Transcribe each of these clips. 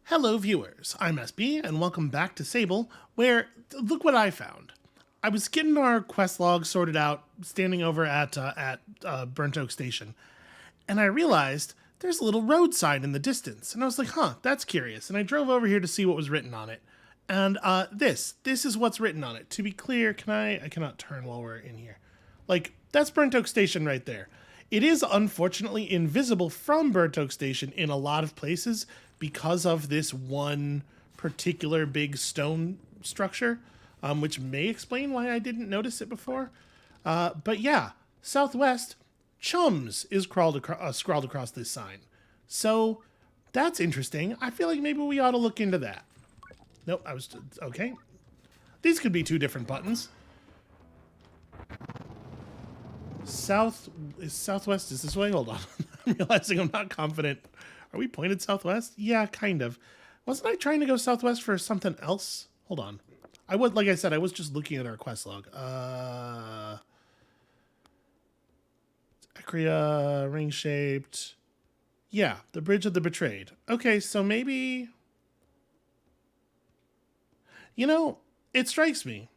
Hello viewers, I'm SB and welcome back to Sable, where, look what I found. I was getting our quest log sorted out, standing over at Burnt Oak Station, and I realized there's a little road sign in the distance, and I was like, huh, that's curious, and I drove over here to see what was written on it. And this is what's written on it. To be clear, I cannot turn while we're in here. Like, that's Burnt Oak Station right there. It is unfortunately invisible from Burnt Oak Station in a lot of places because of this one particular big stone structure, which may explain why I didn't notice it before. But yeah, southwest, Chums is scrawled across this sign. So that's interesting. I feel like maybe we ought to look into that. Nope, okay. These could be two different buttons. Southwest is this way? Hold on. I'm realizing I'm not confident. Are we pointed southwest? Yeah, kind of. Wasn't I trying to go southwest for something else? Hold on. Like I said, I was just looking at our quest log. Acria, ring-shaped. Yeah, the Bridge of the Betrayed. Okay, so maybe... You know, it strikes me.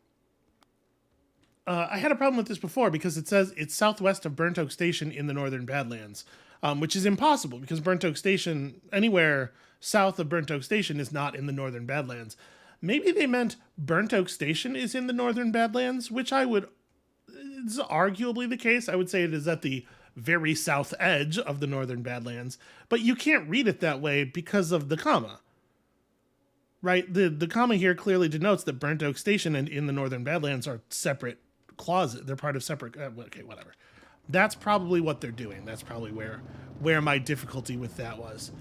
I had a problem with this before because it says it's southwest of Burnt Oak Station in the Northern Badlands, which is impossible because Burnt Oak Station, anywhere south of Burnt Oak Station, is not in the Northern Badlands. Maybe they meant Burnt Oak Station is in the Northern Badlands, which it's arguably the case. I would say it is at the very south edge of the Northern Badlands, but you can't read it that way because of the comma. Right? The comma here clearly denotes that Burnt Oak Station and in the Northern Badlands are separate closet. They're part of separate... okay, whatever. That's probably what they're doing. That's probably where my difficulty with that was.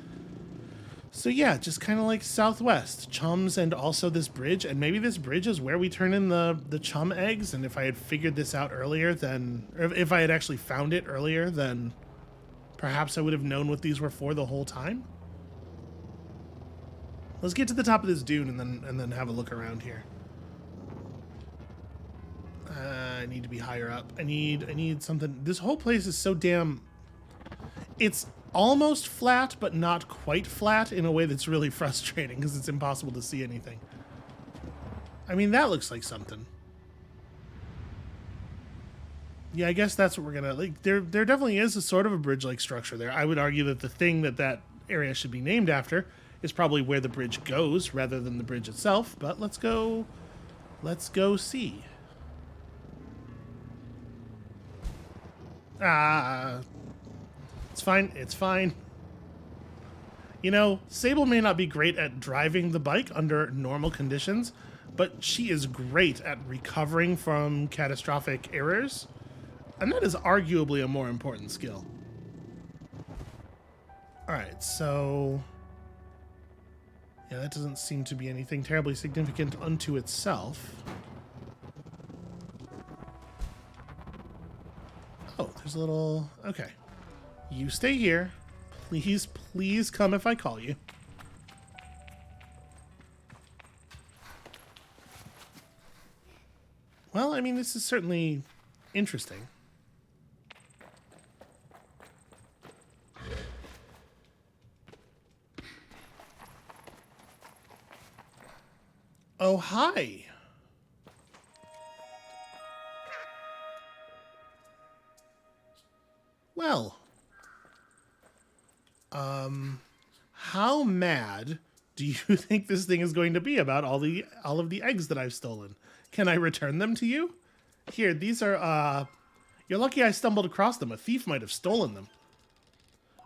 So yeah, just kind of like southwest. Chums and also this bridge. And maybe this bridge is where we turn in the chum eggs. And if I had figured this out earlier, then... Or if I had actually found it earlier, then perhaps I would have known what these were for the whole time. Let's get to the top of this dune and then have a look around here. I need to be higher up. I need something. This whole place is so damn... It's almost flat, but not quite flat in a way that's really frustrating because it's impossible to see anything. I mean, that looks like something. Yeah, I guess that's what we're gonna... Like, there definitely is a sort of a bridge-like structure there. I would argue that the thing that area should be named after is probably where the bridge goes rather than the bridge itself, but let's go see. It's fine. You know, Sable may not be great at driving the bike under normal conditions, but she is great at recovering from catastrophic errors, and that is arguably a more important skill. Alright, so... Yeah, that doesn't seem to be anything terribly significant unto itself. Oh, there's a little... Okay. You stay here. Please come if I call you. Well, I mean, this is certainly interesting. Oh, hi. Well, how mad do you think this thing is going to be about all of the eggs that I've stolen? Can I return them to you? Here, these are, you're lucky I stumbled across them. A thief might have stolen them.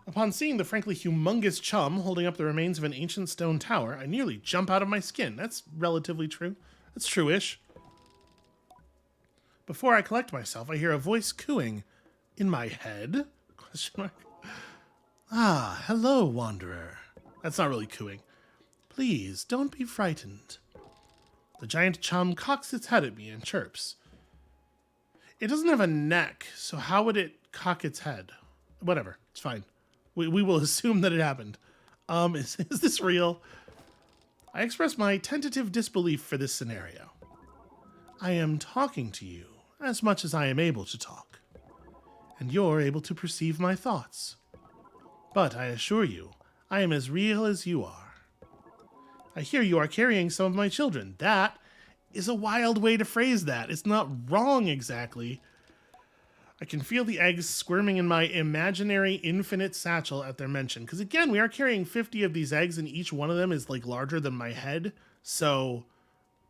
Upon seeing the frankly humongous chum holding up the remains of an ancient stone tower, I nearly jump out of my skin. That's relatively true. That's true-ish. Before I collect myself, I hear a voice cooing. In my head? Question mark. Ah, hello, wanderer. That's not really cooing. Please, don't be frightened. The giant chum cocks its head at me and chirps. It doesn't have a neck, so how would it cock its head? Whatever, it's fine. We will assume that it happened. Is this real? I express my tentative disbelief for this scenario. I am talking to you as much as I am able to talk, and you're able to perceive my thoughts. But I assure you, I am as real as you are. I hear you are carrying some of my children. That is a wild way to phrase that. It's not wrong exactly. I can feel the eggs squirming in my imaginary infinite satchel at their mention. Because again, we are carrying 50 of these eggs and each one of them is like larger than my head. So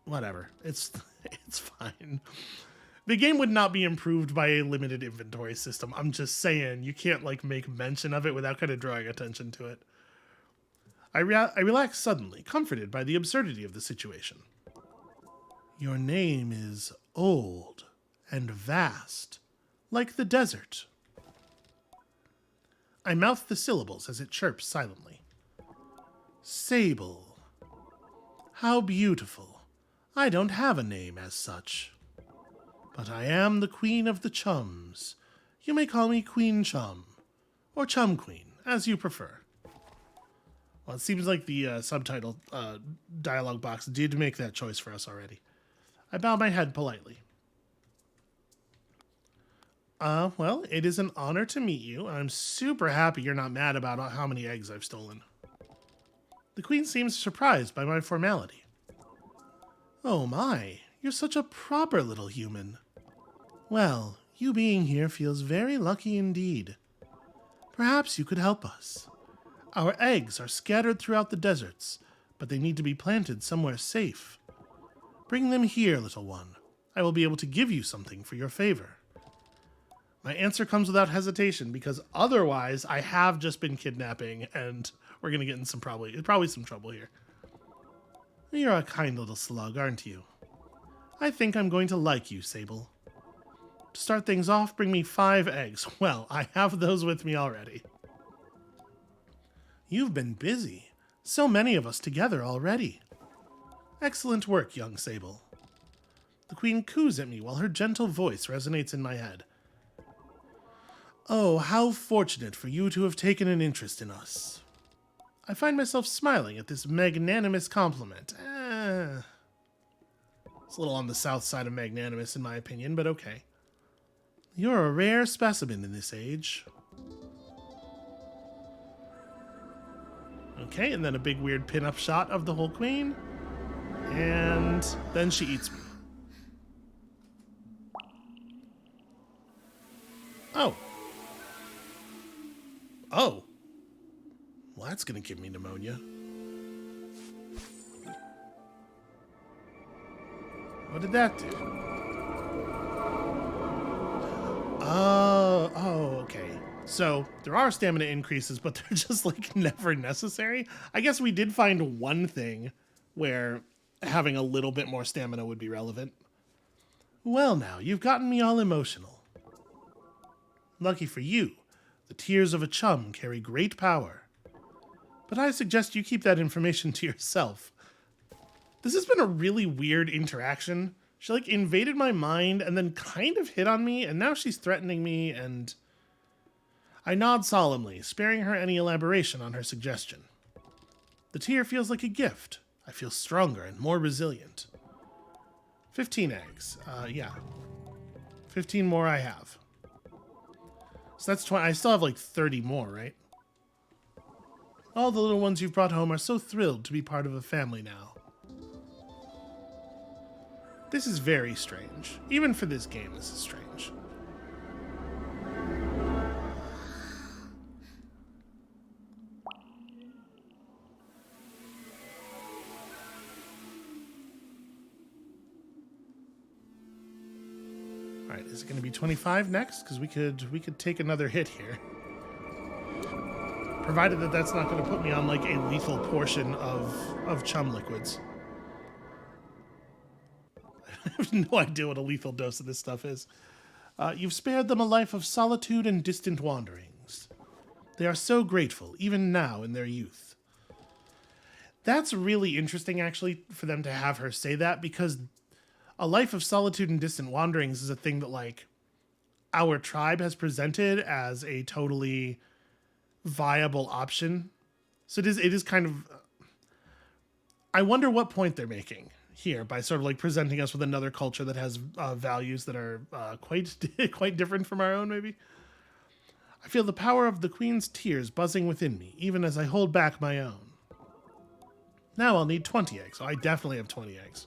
whatever. It's fine. The game would not be improved by a limited inventory system. I'm just saying, you can't like make mention of it without kind of drawing attention to it. I relax suddenly, comforted by the absurdity of the situation. Your name is old and vast, like the desert. I mouth the syllables as it chirps silently. Sable. How beautiful. I don't have a name as such. But I am the Queen of the Chums. You may call me Queen Chum, or Chum Queen, as you prefer. Well, it seems like the subtitle dialogue box did make that choice for us already. I bow my head politely. Well, it is an honor to meet you. I'm super happy you're not mad about how many eggs I've stolen. The Queen seems surprised by my formality. Oh my, you're such a proper little human. Well, you being here feels very lucky indeed. Perhaps you could help us. Our eggs are scattered throughout the deserts, but they need to be planted somewhere safe. Bring them here, little one. I will be able to give you something for your favor. My answer comes without hesitation, because otherwise I have just been kidnapping, and we're going to get in probably some trouble here. You're a kind little slug, aren't you? I think I'm going to like you, Sable. To start things off, bring me 5 eggs. Well, I have those with me already. You've been busy. So many of us together already. Excellent work, young Sable. The Queen coos at me while her gentle voice resonates in my head. Oh, how fortunate for you to have taken an interest in us. I find myself smiling at this magnanimous compliment. It's a little on the south side of magnanimous in my opinion, but okay. You're a rare specimen in this age. Okay, and then a big weird pin-up shot of the whole queen. And then she eats me. Oh. Oh. Well, that's gonna give me pneumonia. What did that do? Oh, okay. So there are stamina increases, but they're just like never necessary. I guess we did find one thing where having a little bit more stamina would be relevant. Well now, you've gotten me all emotional. Lucky for you, the tears of a chum carry great power. But I suggest you keep that information to yourself. This has been a really weird interaction. She like invaded my mind and then kind of hit on me, and now she's threatening me, and I nod solemnly, sparing her any elaboration on her suggestion. The tear feels like a gift. I feel stronger and more resilient. 15 eggs. Yeah. 15 more I have. So that's 20. I still have like 30 more, right? All the little ones you've brought home are so thrilled to be part of a family now. This is very strange. Even for this game, this is strange. All right, is it going to be 25 next? Because we could take another hit here. Provided that that's not going to put me on like a lethal portion of chum liquids. I have no idea what a lethal dose of this stuff is. You've spared them a life of solitude and distant wanderings. They are so grateful, even now in their youth. That's really interesting, actually, for them to have her say that, because a life of solitude and distant wanderings is a thing that, like, our tribe has presented as a totally viable option. So it is kind of... I wonder what point they're making here by sort of like presenting us with another culture that has values that are quite different from our own, maybe. I feel the power of the Queen's tears buzzing within me, even as I hold back my own. Now I'll need 20 eggs. So I definitely have 20 eggs.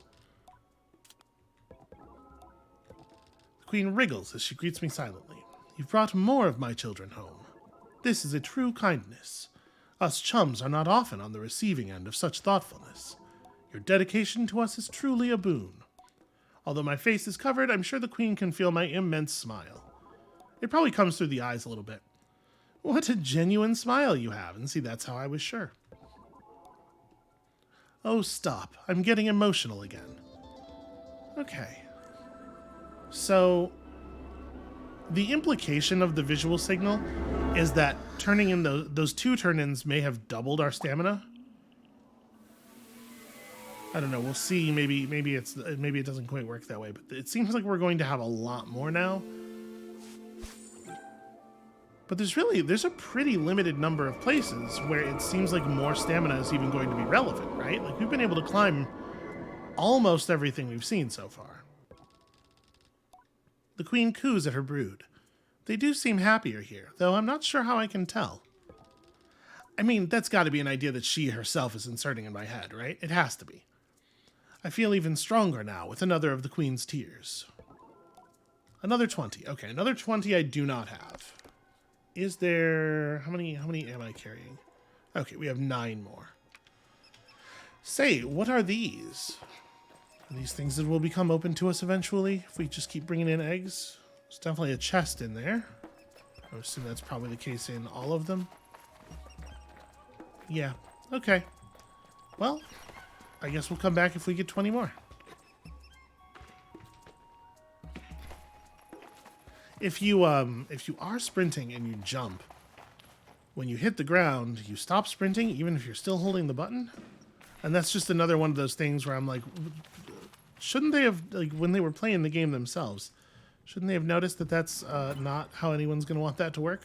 The queen wriggles as she greets me silently. You've brought more of my children home. This is a true kindness. Us chums are not often on the receiving end of such thoughtfulness. Your dedication to us is truly a boon. Although my face is covered, I'm sure the queen can feel my immense smile. It probably comes through the eyes a little bit. What a genuine smile you have, and see, that's how I was sure. Oh, stop. I'm getting emotional again. Okay. So, the implication of the visual signal is that turning in those two turn-ins may have doubled our stamina. I don't know. We'll see. Maybe it doesn't quite work that way, but it seems like we're going to have a lot more now. But there's a pretty limited number of places where it seems like more stamina is even going to be relevant, right? Like, we've been able to climb almost everything we've seen so far. The queen coos at her brood. They do seem happier here, though I'm not sure how I can tell. I mean, that's got to be an idea that she herself is inserting in my head, right? It has to be. I feel even stronger now with another of the queen's tears. Another 20. Okay, another 20 I do not have. Is there... How many am I carrying? Okay, we have 9 more. Say, what are these? Are these things that will become open to us eventually if we just keep bringing in eggs? There's definitely a chest in there. I assume that's probably the case in all of them. Yeah, okay. Well, I guess we'll come back if we get 20 more. If you are sprinting and you jump, when you hit the ground, you stop sprinting even if you're still holding the button. And that's just another one of those things where I'm like, shouldn't they have, like, when they were playing the game themselves, shouldn't they have noticed that that's not how anyone's going to want that to work?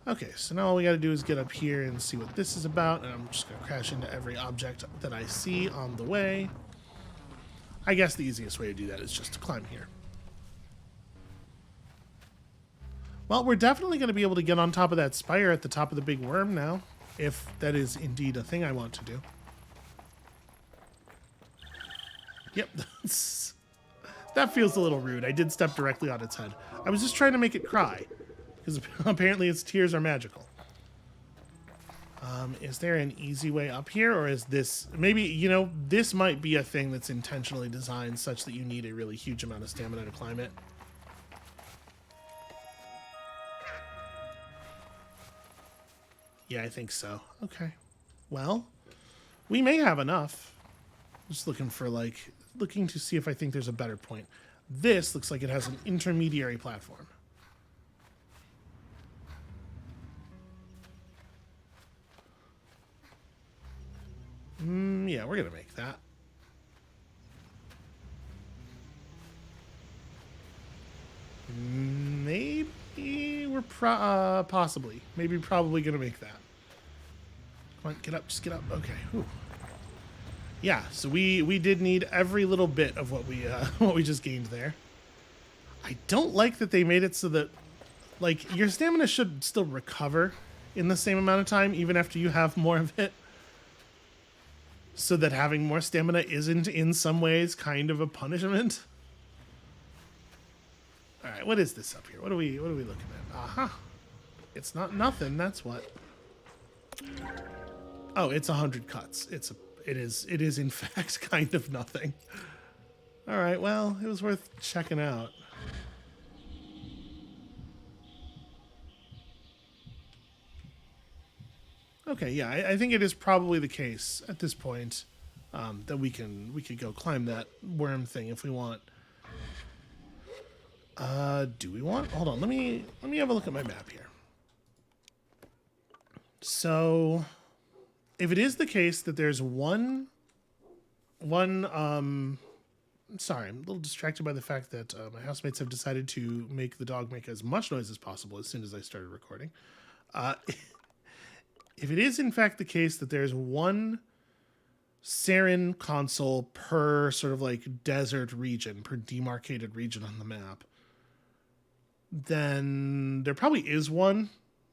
Okay, so now all we got to do is get up here and see what this is about, and I'm just going to crash into every object that I see on the way. I guess the easiest way to do that is just to climb here. Well, we're definitely going to be able to get on top of that spire at the top of the big worm now, if that is indeed a thing I want to do. Yep, that feels a little rude. I did step directly on its head. I was just trying to make it cry, because apparently its tears are magical. Is there an easy way up here, or is this... Maybe, you know, this might be a thing that's intentionally designed such that you need a really huge amount of stamina to climb it. Yeah, I think so. Okay. Well, we may have enough. Just looking to see if I think there's a better point. This looks like it has an intermediary platform. Yeah, we're going to make that. Maybe we're possibly. Maybe probably going to make that. Come on, get up. Just get up. Okay. Whew. Yeah, so we did need every little bit of what we just gained there. I don't like that they made it so that, like, your stamina should still recover in the same amount of time, even after you have more of it. So that having more stamina isn't, in some ways, kind of a punishment. All right, what is this up here? What are we looking at? Aha! It's not nothing. That's what. Oh, it's 100 cuts. It is in fact kind of nothing. All right, well, it was worth checking out. Okay, yeah, I think it is probably the case at this point that we could go climb that worm thing if we want. Do we want? Hold on, let me have a look at my map here. So, if it is the case that there's one sorry, I'm a little distracted by the fact that my housemates have decided to make the dog make as much noise as possible as soon as I started recording. If it is in fact the case that there's one Saren console per sort of like desert region, per demarcated region on the map, then there probably is one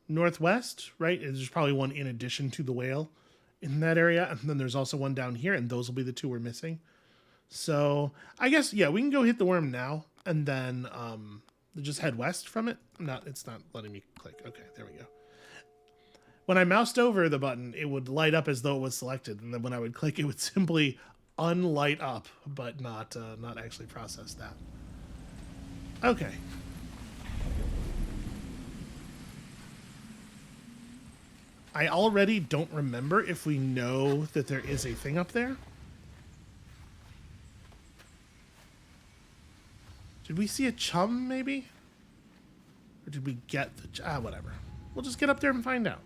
northwest, right? There's probably one in addition to the whale. in that area. And then there's also one down here, and those will be the two we're missing. So I guess, yeah, we can go hit the worm now and then just head west from it. It's not letting me click. Okay, there we go. When I moused over the button, it would light up as though it was selected. And then when I would click, it would simply unlight up, but not actually process that. Okay. I already don't remember if we know that there is a thing up there. Did we see a chum, maybe? Or did we get the... whatever. We'll just get up there and find out.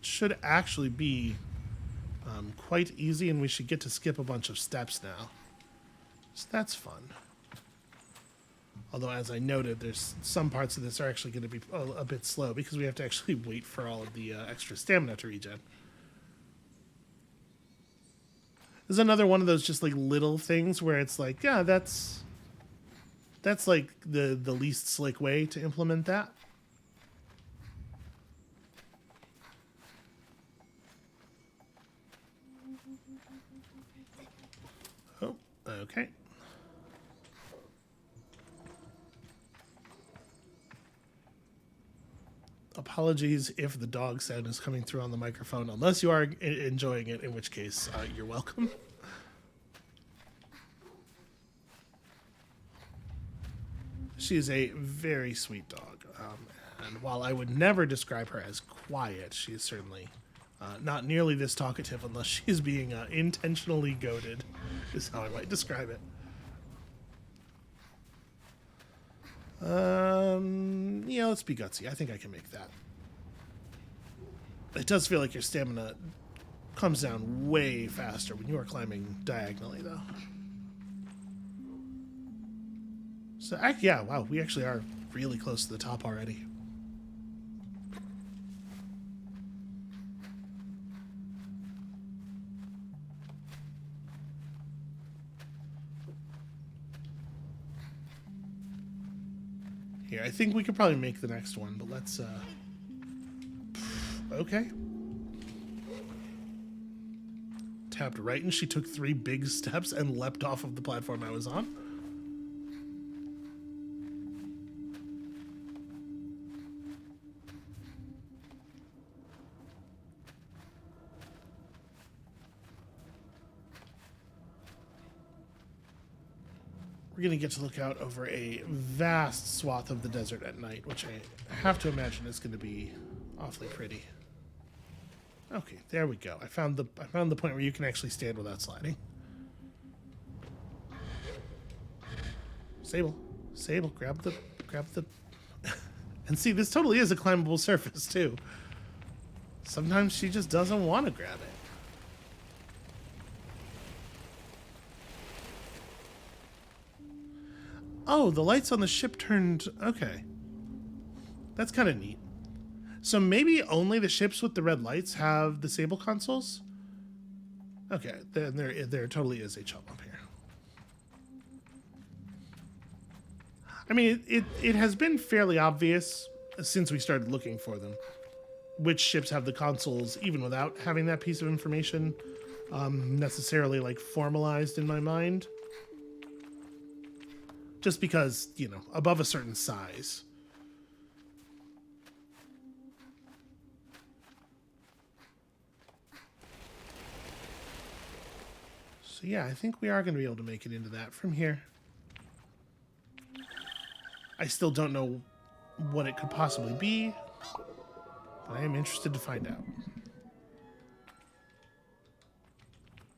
It should actually be quite easy, and we should get to skip a bunch of steps now. So that's fun. Although, as I noted, there's some parts of this are actually going to be a bit slow because we have to actually wait for all of the extra stamina to regen. This is another one of those just like little things where it's like, yeah, that's like the least slick way to implement that. Oh, okay. Apologies if the dog sound is coming through on the microphone, unless you are enjoying it, in which case you're welcome. She is a very sweet dog, and while I would never describe her as quiet, she is certainly not nearly this talkative unless she is being intentionally goaded, is how I might describe it. Yeah, let's be gutsy. I think I can make that. It does feel like your stamina comes down way faster when you are climbing diagonally, though. So, yeah, wow, we actually are really close to the top already. Here, I think we could probably make the next one, but let's, okay. Tapped right, and she took 3 big steps and leapt off of the platform I was on. We're going to get to look out over a vast swath of the desert at night, which I have to imagine is going to be awfully pretty. Okay, there we go. I found the point where you can actually stand without sliding. Sable, grab the and see, this totally is a climbable surface too. Sometimes she just doesn't want to grab it. Oh, the lights on the ship turned... Okay. That's kind of neat. So maybe only the ships with the red lights have the Sable consoles? Okay, then there totally is a chum up here. I mean, it has been fairly obvious since we started looking for them which ships have the consoles, even without having that piece of information necessarily, like, formalized in my mind. Just because, you know, above a certain size. So yeah, I think we are going to be able to make it into that from here. I still don't know what it could possibly be, but I am interested to find out.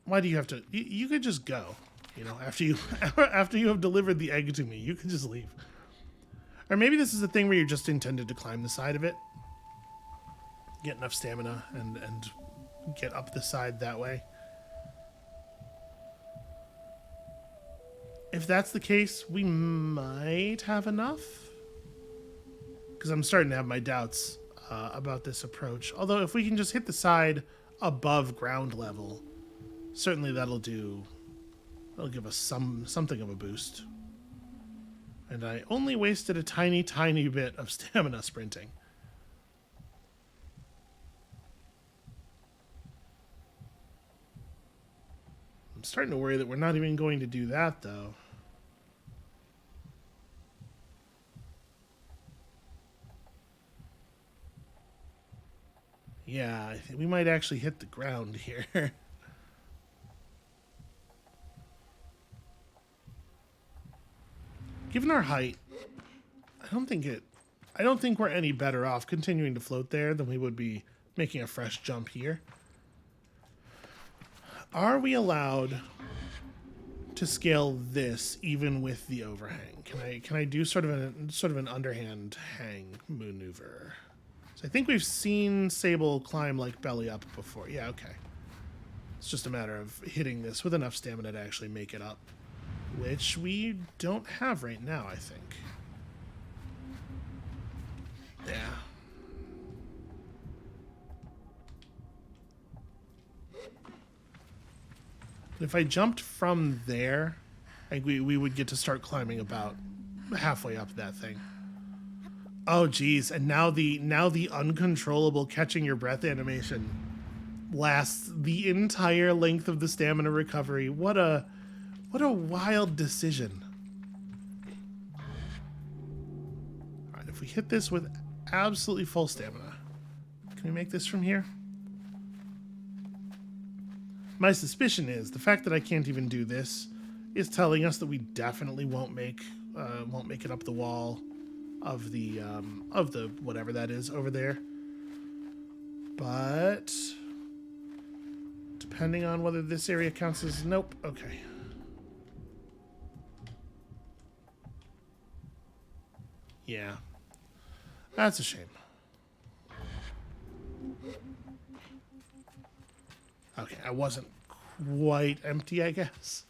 Why do you have to... You could just go. You know, after you have delivered the egg to me, you can just leave. Or maybe this is a thing where you're just intended to climb the side of it, get enough stamina, and get up the side that way. If that's the case, we might have enough. Because I'm starting to have my doubts about this approach. Although if we can just hit the side above ground level, certainly that'll give us something of a boost. And I only wasted a tiny, tiny bit of stamina sprinting. I'm starting to worry that we're not even going to do that, though. Yeah, I think we might actually hit the ground here. Given our height, I don't think we're any better off continuing to float there than we would be making a fresh jump here. Are we allowed to scale this even with the overhang? Can I do sort of an underhand hang maneuver? So I think we've seen Sable climb like belly up before. Yeah, okay. It's just a matter of hitting this with enough stamina to actually make it up, which we don't have right now, I think. Yeah. If I jumped from there, I think we would get to start climbing about halfway up that thing. Oh geez, and now the uncontrollable catching your breath animation lasts the entire length of the stamina recovery. What a wild decision. Alright, if we hit this with absolutely full stamina, can we make this from here? My suspicion is the fact that I can't even do this is telling us that we definitely won't make it up the wall of the whatever that is over there. But depending on whether this area counts as nope. Okay. Yeah, that's a shame. Okay, I wasn't quite empty, I guess.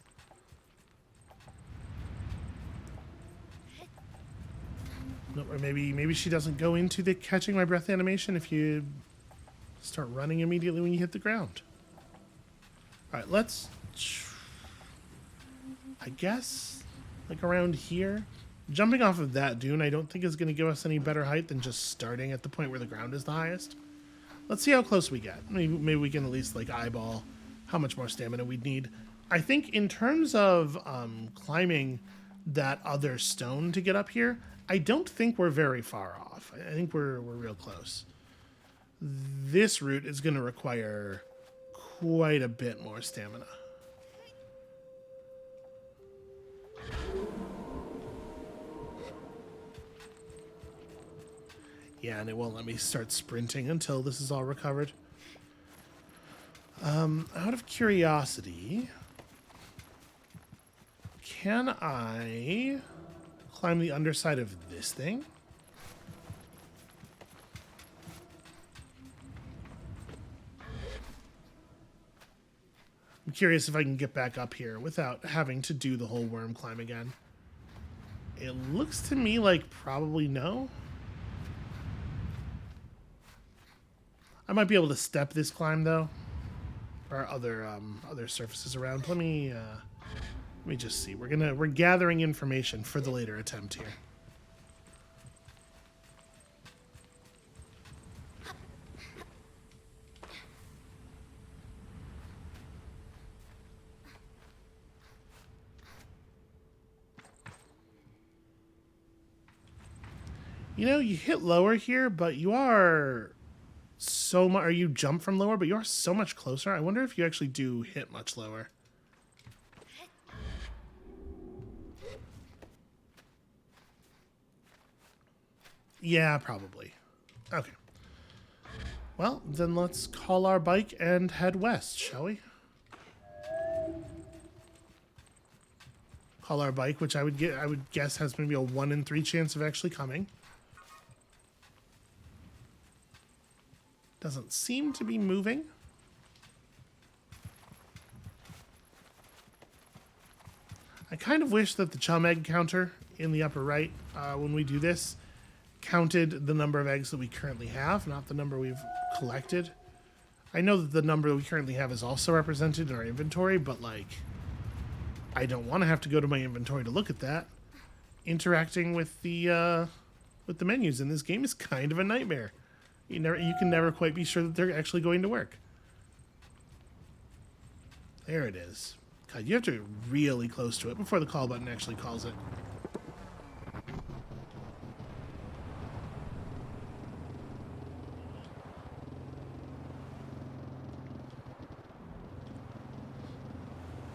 No, or maybe she doesn't go into the catching my breath animation if you start running immediately when you hit the ground. All right, let's, I guess, like around here. Jumping off of that dune, I don't think is going to give us any better height than just starting at the point where the ground is the highest. Let's see how close we get. Maybe we can at least like eyeball how much more stamina we'd need. I think in terms of climbing that other stone to get up here, I don't think we're very far off. I think we're real close. This route is going to require quite a bit more stamina. Yeah, and it won't let me start sprinting until this is all recovered. Out of curiosity, can I climb the underside of this thing? I'm curious if I can get back up here without having to do the whole worm climb again. It looks to me like probably no. I might be able to step this climb though. There are other surfaces around. Let me just see. We're gathering information for the later attempt here. You know, you hit lower here, but you are so much, or you jump from lower, but you are so much closer. I wonder if you actually do hit much lower. Yeah, probably. Okay. Well, then let's call our bike and head west, shall we? Call our bike, which I would guess has maybe a 1 in 3 chance of actually coming. Doesn't seem to be moving. I kind of wish that the chum egg counter in the upper right, when we do this, counted the number of eggs that we currently have, not the number we've collected. I know that the number we currently have is also represented in our inventory, but like, I don't want to have to go to my inventory to look at that. Interacting with the menus in this game is kind of a nightmare. You can never quite be sure that they're actually going to work. There it is. God, you have to be really close to it before the call button actually calls it.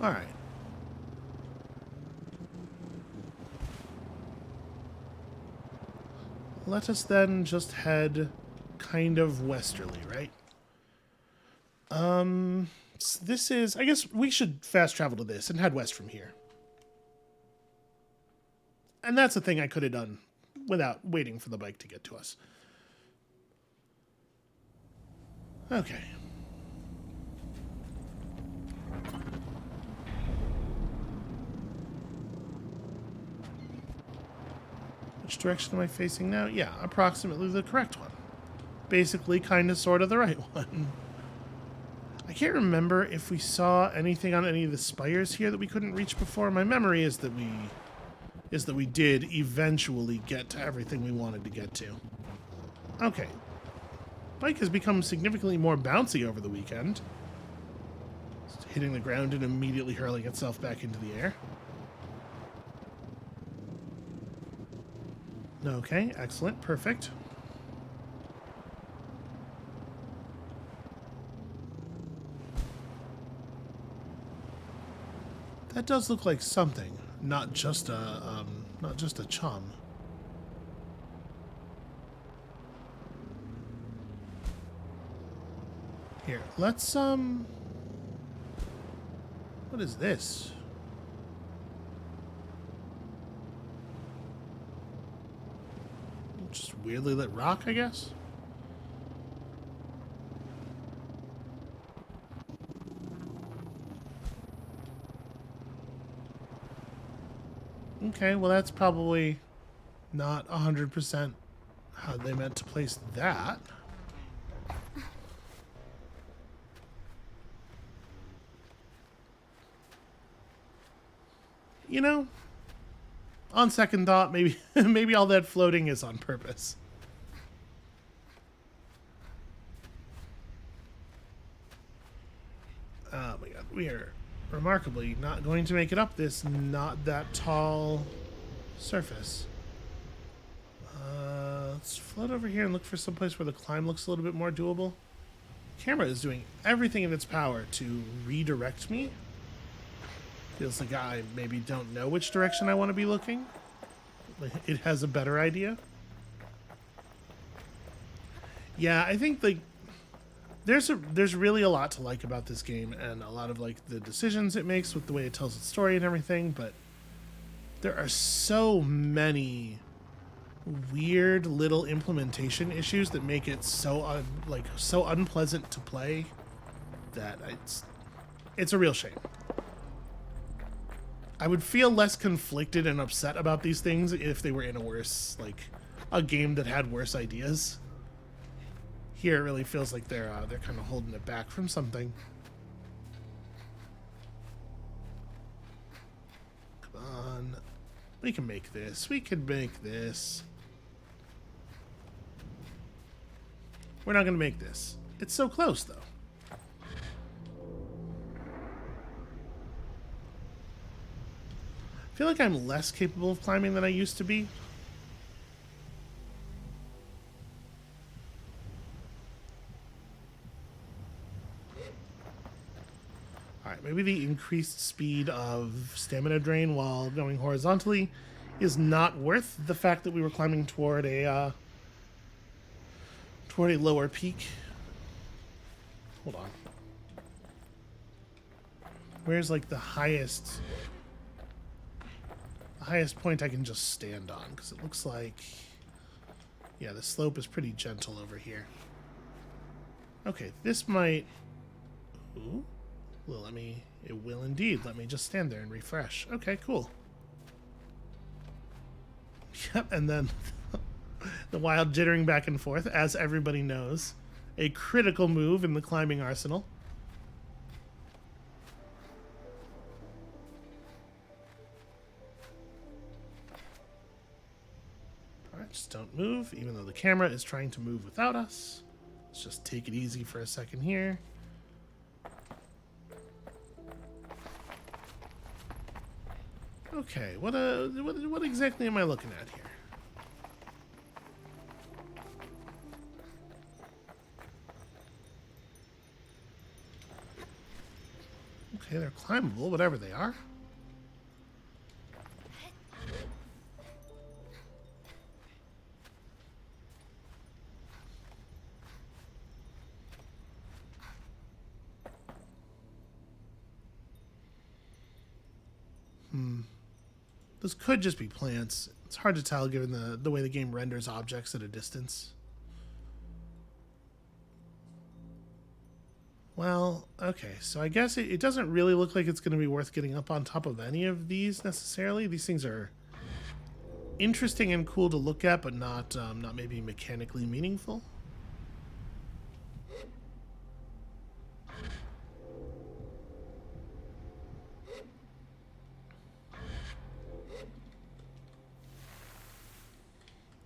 All right. Let us then just head kind of westerly, right? This is... I guess we should fast travel to this and head west from here. And that's a thing I could have done without waiting for the bike to get to us. Okay. Which direction am I facing now? Yeah, approximately the correct one. Basically, kind of, sort of the right one. I can't remember if we saw anything on any of the spires here that we couldn't reach before. My memory is that we did eventually get to everything we wanted to get to. Okay. Bike has become significantly more bouncy over the weekend. It's hitting the ground and immediately hurling itself back into the air. Okay, excellent, perfect. That does look like something, not just a chum. Here, let's what is this? Just weirdly lit rock, I guess? Okay, well that's probably not 100% how they meant to place that. You know, on second thought, maybe maybe all that floating is on purpose. Oh my god, we are remarkably not going to make it up this not that tall surface. Let's float over here and look for some place where the climb looks a little bit more doable. The camera is doing everything in its power to redirect me. Feels like I maybe don't know which direction I want to be looking. It has a better idea. Yeah, I think like there's really a lot to like about this game, and a lot of like the decisions it makes with the way it tells its story and everything, but there are so many weird little implementation issues that make it so so unpleasant to play that it's a real shame. I would feel less conflicted and upset about these things if they were in a game that had worse ideas. Here it really feels like they're kind of holding it back from something. Come on. We can make this. We can make this. We're not going to make this. It's so close, though. I feel like I'm less capable of climbing than I used to be. Alright, maybe the increased speed of stamina drain while going horizontally is not worth the fact that we were climbing toward a lower peak. Hold on. Where's like the highest point I can just stand on? Because it looks like, yeah, the slope is pretty gentle over here. Okay, this might... Ooh. Well, it will indeed let me just stand there and refresh. Okay, cool. Yep, and then the wild jittering back and forth, as everybody knows. A critical move in the climbing arsenal. Alright, just don't move, even though the camera is trying to move without us. Let's just take it easy for a second here. Okay, what exactly am I looking at here? Okay, they're climbable, whatever they are. This could just be plants. It's hard to tell given the way the game renders objects at a distance. Well, okay, so I guess it doesn't really look like it's going to be worth getting up on top of any of these necessarily. These things are interesting and cool to look at, but not maybe mechanically meaningful.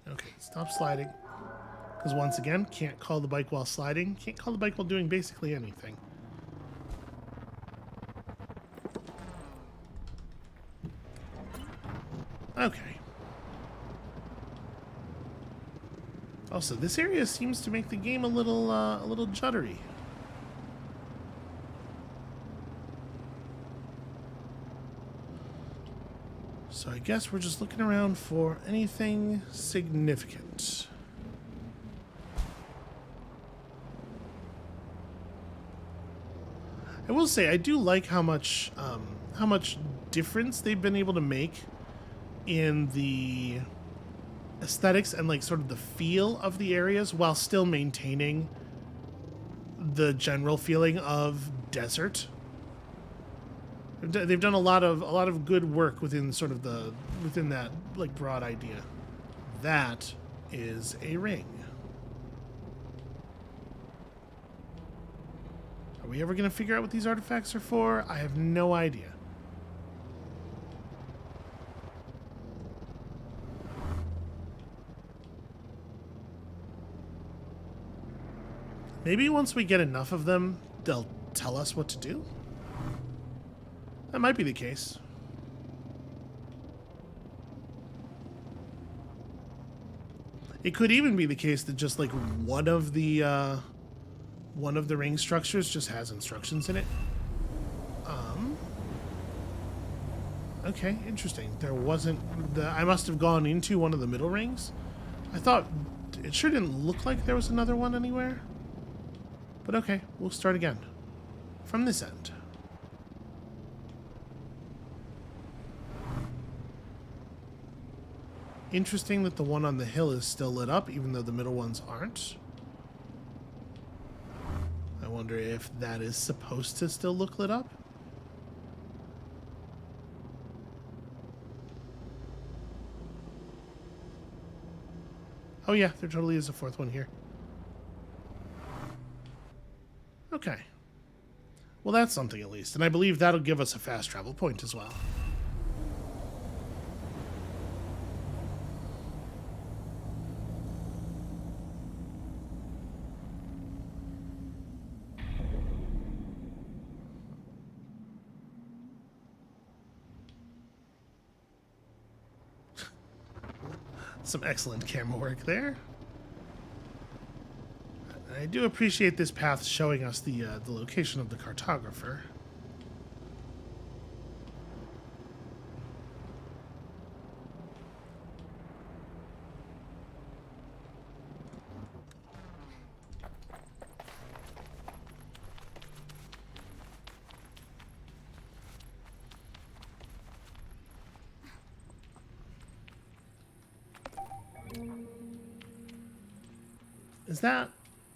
Okay, stop sliding. Because once again, can't call the bike while sliding. Can't call the bike while doing basically anything. Okay. Also, this area seems to make the game a little juddery. So I guess we're just looking around for anything significant. I will say I do like how much difference they've been able to make in the aesthetics and like sort of the feel of the areas while still maintaining the general feeling of desert. They've done a lot of good work within sort of within that like broad idea. That is a ring. Are we ever going to figure out what these artifacts are for? I have no idea. Maybe once we get enough of them, they'll tell us what to do? That might be the case. It could even be the case that just like one of the ring structures just has instructions in it. Okay, interesting. There wasn't I must have gone into one of the middle rings. I thought it sure didn't look like there was another one anywhere. But okay, we'll start again. From this end. Interesting that the one on the hill is still lit up, even though the middle ones aren't. I wonder if that is supposed to still look lit up. Oh yeah, there totally is a fourth one here. Okay. Well, that's something at least. And I believe that'll give us a fast travel point as well. Some excellent camera work there. I do appreciate this path showing us the location of the cartographer.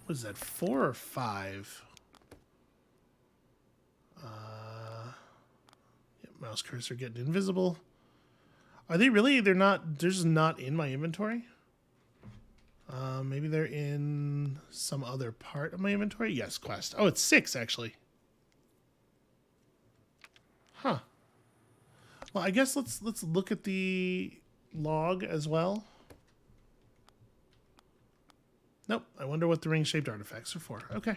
Was that 4 or 5? Mouse cursor getting invisible. Are they really? They're just not in my inventory? Maybe they're in some other part of my inventory? Yes, quest. Oh, it's 6 actually. Huh. Well, I guess let's look at the log as well. Nope. I wonder what the ring-shaped artifacts are for. Okay.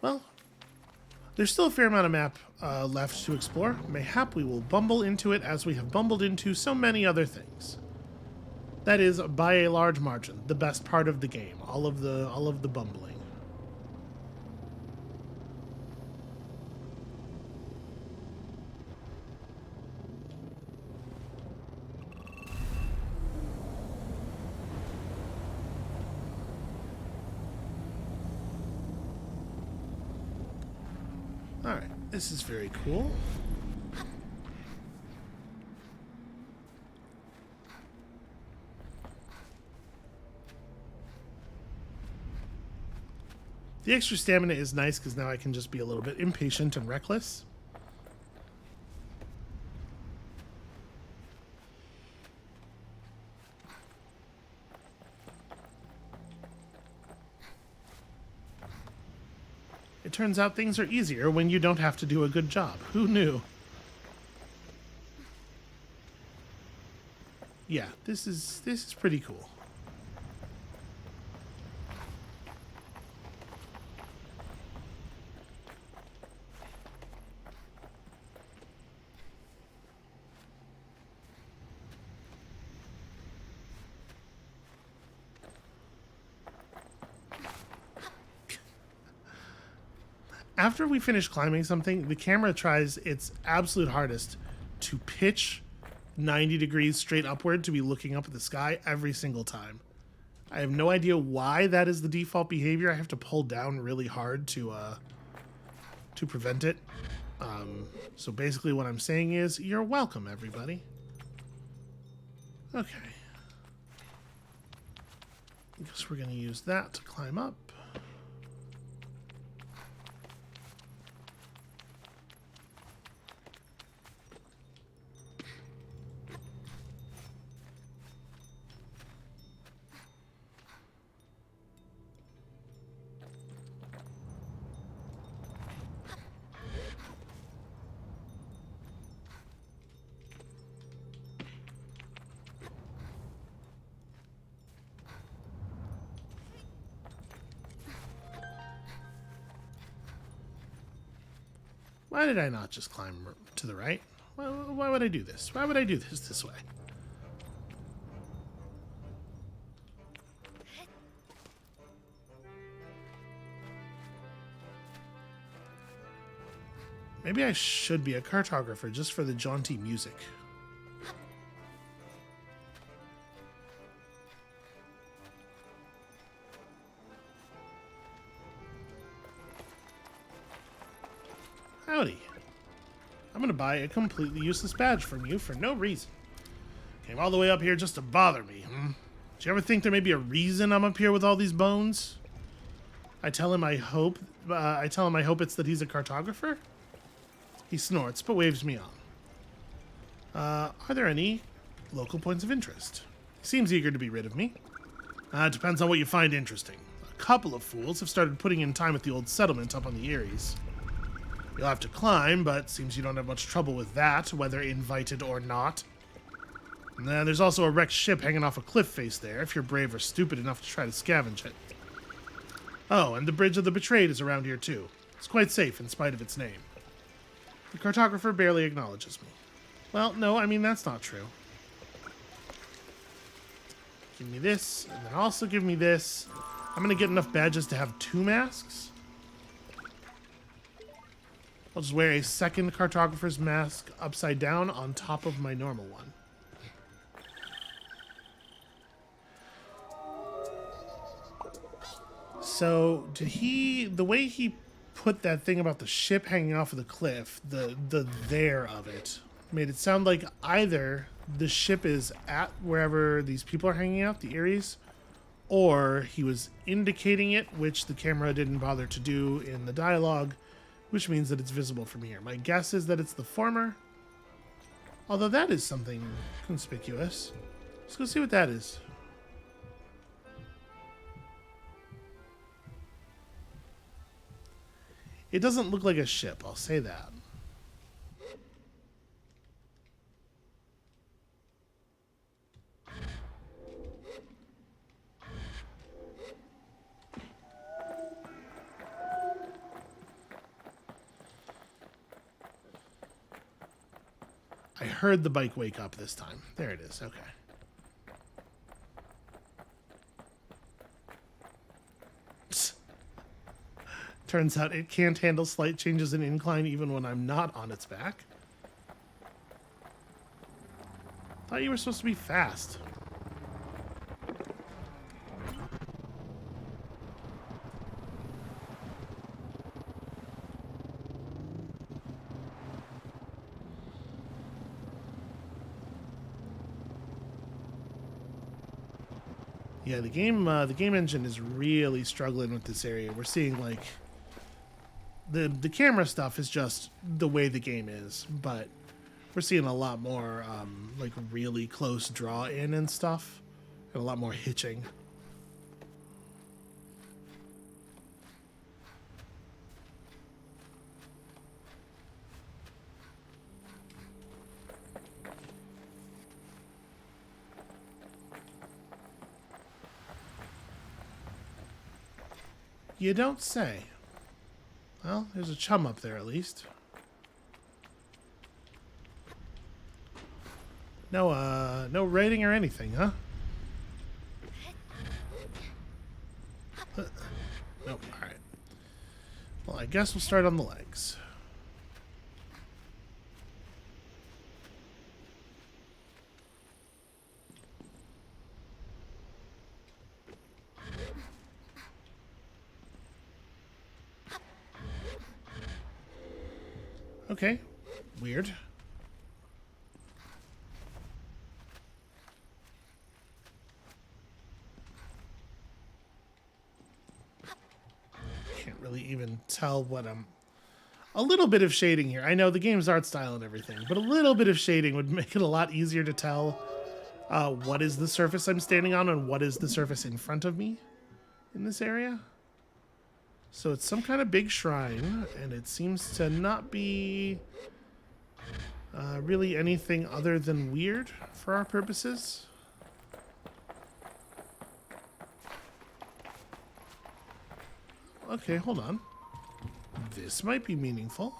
Well, There's still a fair amount of map left to explore. Mayhap we will bumble into it as we have bumbled into so many other things. That is, by a large margin, the best part of the game. All of the bumbling. Alright, this is very cool. The extra stamina is nice because now I can just be a little bit impatient and reckless. It turns out things are easier when you don't have to do a good job. Who knew? Yeah, this is pretty cool. After we finish climbing something, the camera tries its absolute hardest to pitch 90 degrees straight upward to be looking up at the sky every single time. I have no idea why that is the default behavior. I have to pull down really hard to prevent it. So basically what I'm saying is, you're welcome, everybody. Okay. I guess we're going to use that to climb up. Why did I not just climb to the right? Why would I do this? Why would I do this way? Maybe I should be a cartographer just for the jaunty music. Howdy. I'm gonna buy a completely useless badge from you for no reason. Came all the way up here just to bother me, hmm? Did you ever think there may be a reason I'm up here with all these bones? I tell him I hope it's that he's a cartographer? He snorts, but waves me on. Are there any local points of interest? He seems eager to be rid of me. It depends on what you find interesting. A couple of fools have started putting in time at the old settlement up on the Eries. You'll have to climb, but seems you don't have much trouble with that, whether invited or not. And then there's also a wrecked ship hanging off a cliff face there, if you're brave or stupid enough to try to scavenge it. Oh, and the Bridge of the Betrayed is around here too. It's quite safe in spite of its name. The cartographer barely acknowledges me. Well, no, I mean, that's not true. Give me this, and then also give me this. I'm gonna get enough badges to have 2 masks. I'll just wear a second cartographer's mask upside down on top of my normal one. So, the way he put that thing about the ship hanging off of the cliff, the there of it, made it sound like either the ship is at wherever these people are hanging out, the Eries, or he was indicating it, which the camera didn't bother to do in the dialogue, which means that it's visible from here. My guess is that it's the former, although that is something conspicuous. Let's go see what that is. It doesn't look like a ship, I'll say that. I heard the bike wake up this time. There it is. Okay. Turns out it can't handle slight changes in incline even when I'm not on its back. Thought you were supposed to be fast. Yeah, the game engine is really struggling with this area. We're seeing like the camera stuff is just the way the game is, but we're seeing a lot more like really close draw in and stuff, and a lot more hitching. You don't say. Well, there's a chum up there at least. No rating or anything, huh? Nope, alright. Well, I guess we'll start on the legs. Okay, weird. Can't really even tell what I'm... A little bit of shading here. I know the game's art style and everything, but a little bit of shading would make it a lot easier to tell what is the surface I'm standing on and what is the surface in front of me in this area. So it's some kind of big shrine, and it seems to not be really anything other than weird for our purposes. Okay, hold on. This might be meaningful.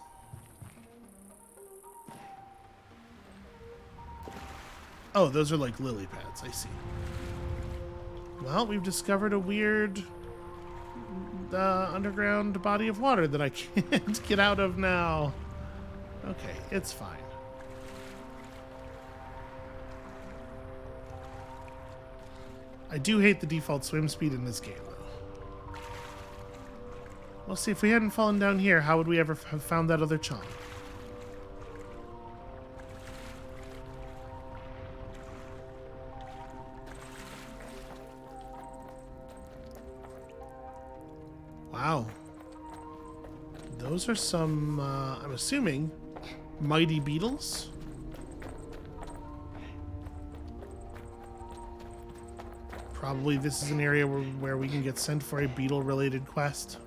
Oh, those are like lily pads, I see. Well, we've discovered a weird underground body of water that I can't get out of now. Okay, it's fine. I do hate the default swim speed in this game, though. Well, see, if we hadn't fallen down here, how would we ever have found that other chunk? Wow. Those are some, I'm assuming, mighty beetles? Probably this is an area where we can get sent for a beetle-related quest.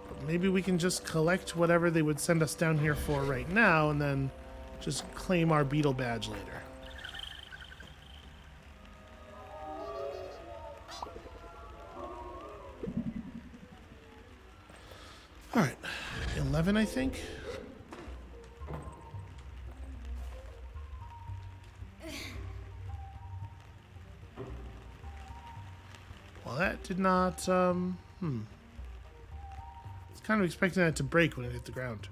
But maybe we can just collect whatever they would send us down here for right now and then just claim our beetle badge later. Alright, 11 I think. Well, that did not, I was kind of expecting that to break when it hit the ground.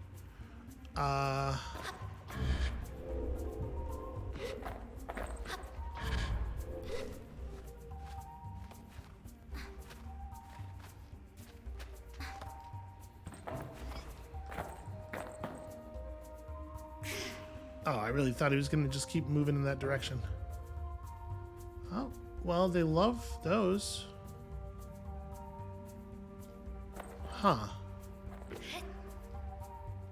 Oh, I really thought he was going to just keep moving in that direction. Oh, well, they love those. Huh.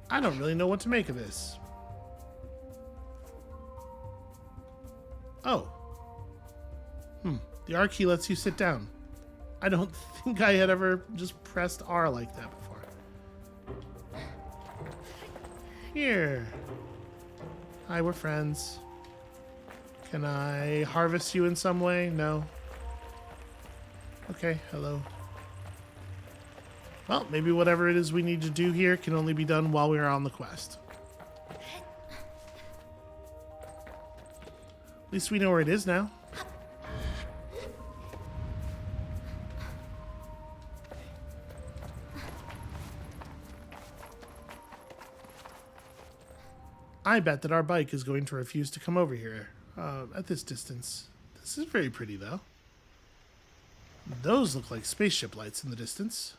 I don't really know what to make of this. Oh. The R key lets you sit down. I don't think I had ever just pressed R like that before. Here. Hi, we're friends. Can I harvest you in some way? No. Okay, hello. Well, maybe whatever it is we need to do here can only be done while we are on the quest. At least we know where it is now. I bet that our bike is going to refuse to come over here at this distance. This is very pretty, though. Those look like spaceship lights in the distance.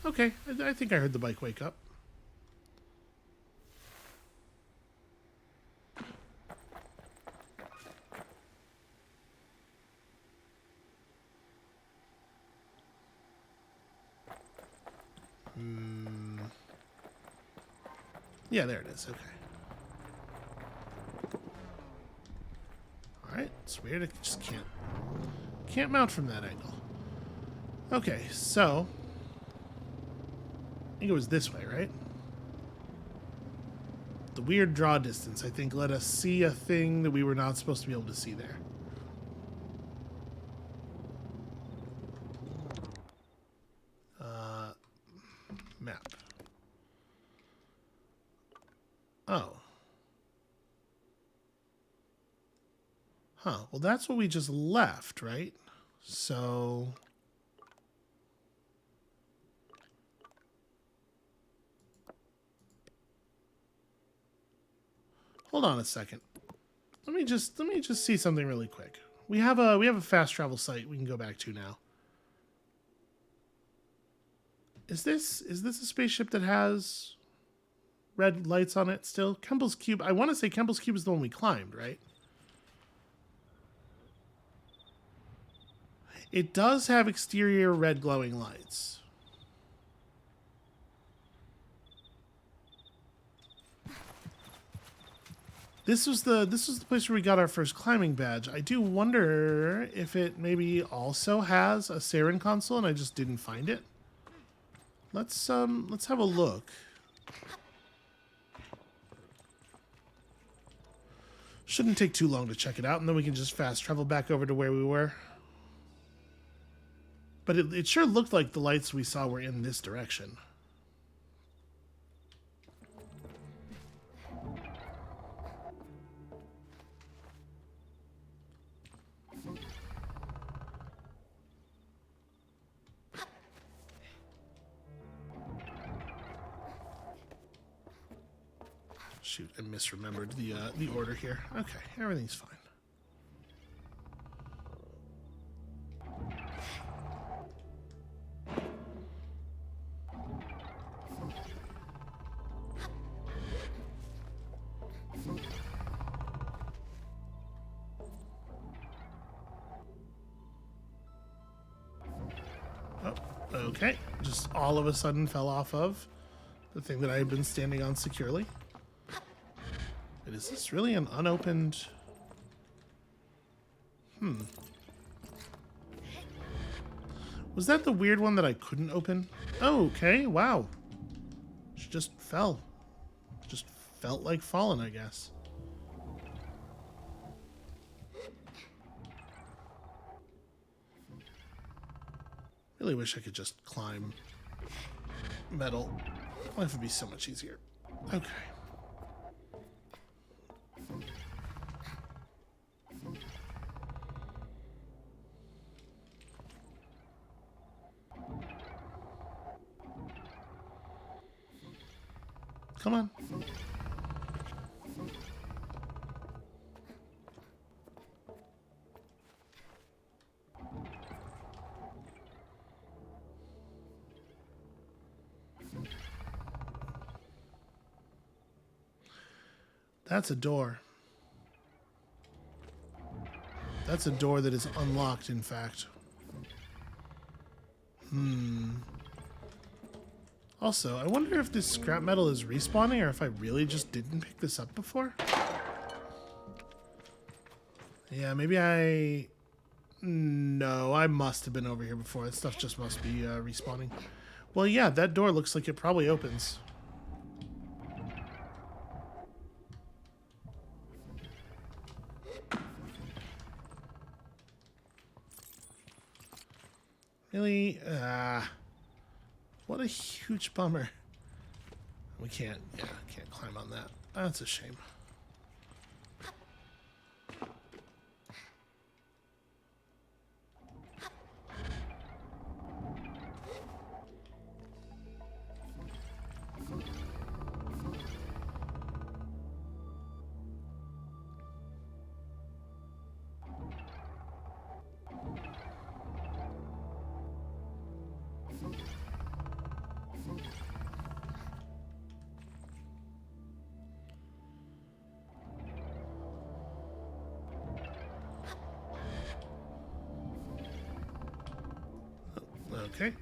Okay, I think I heard the bike wake up. Yeah, there it is. Okay. Alright, it's weird. I just can't mount from that angle. Okay, so I think it was this way, right? The weird draw distance, I think, let us see a thing that we were not supposed to be able to see there. Map. Oh. Huh. Well, that's what we just left, right? So... hold on a second. Let me just see something really quick. We have a fast travel site we can go back to now. Is this a spaceship that has red lights on it still? Kemble's Cube. I want to say Kemble's Cube is the one we climbed, right? It does have exterior red glowing lights. This was the place where we got our first climbing badge. I do wonder if it maybe also has a Saren console and I just didn't find it. Let's have a look. Shouldn't take too long to check it out, and then we can just fast travel back over to where we were. But it sure looked like the lights we saw were in this direction. Shoot, I misremembered the order here. Okay, everything's fine. Oh, okay. Just all of a sudden fell off of the thing that I had been standing on securely. But is this really an unopened... Was that the weird one that I couldn't open? Oh, okay, wow. She just fell. Just felt like falling, I guess. Really wish I could just climb metal. Life would be so much easier. Okay. Come on. That's a door. That's a door that is unlocked, in fact. Also, I wonder if this scrap metal is respawning or if I really just didn't pick this up before. Yeah, maybe I... No, I must have been over here before. That stuff just must be respawning. Well, yeah, that door looks like it probably opens. Really? What a huge bummer. We can't climb on that. That's a shame. Okay.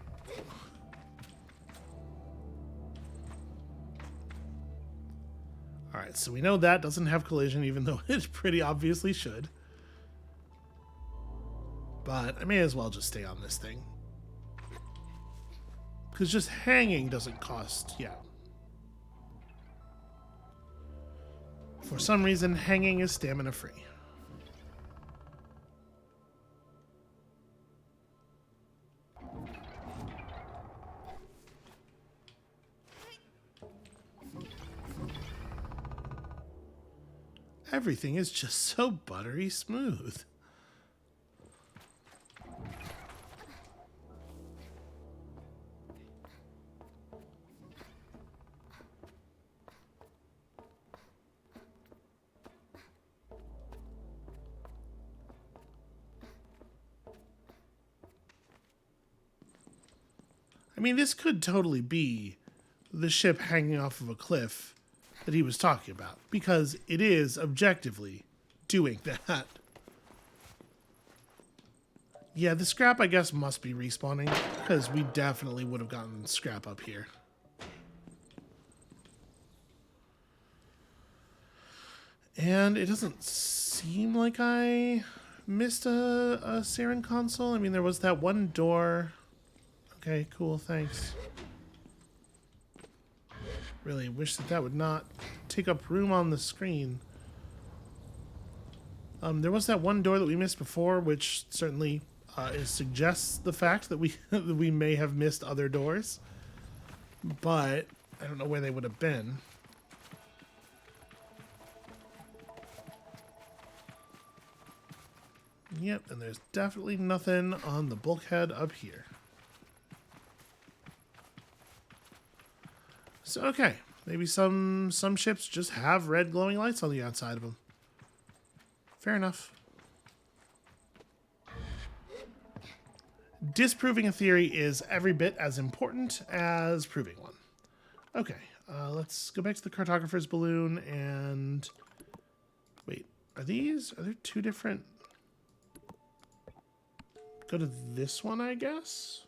Alright, so we know that doesn't have collision, even though it pretty obviously should. But I may as well just stay on this thing. Because just hanging doesn't cost, yeah. For some reason, hanging is stamina free. Everything is just so buttery smooth. I mean, this could totally be the ship hanging off of a cliff that he was talking about, because it is objectively doing that. Yeah, the scrap, I guess, must be respawning, because we definitely would have gotten scrap up here. And it doesn't seem like I missed a Saren console. I mean, there was that one door. Okay, cool, thanks. Really wish that that would not take up room on the screen. There was that one door that we missed before, which certainly suggests the fact that we that we may have missed other doors. But I don't know where they would have been. Yep, and there's definitely nothing on the bulkhead up here. So, okay, maybe some ships just have red glowing lights on the outside of them. Fair enough. Disproving a theory is every bit as important as proving one. Okay, let's go back to the cartographer's balloon and... Wait, are there two different... Go to this one, I guess?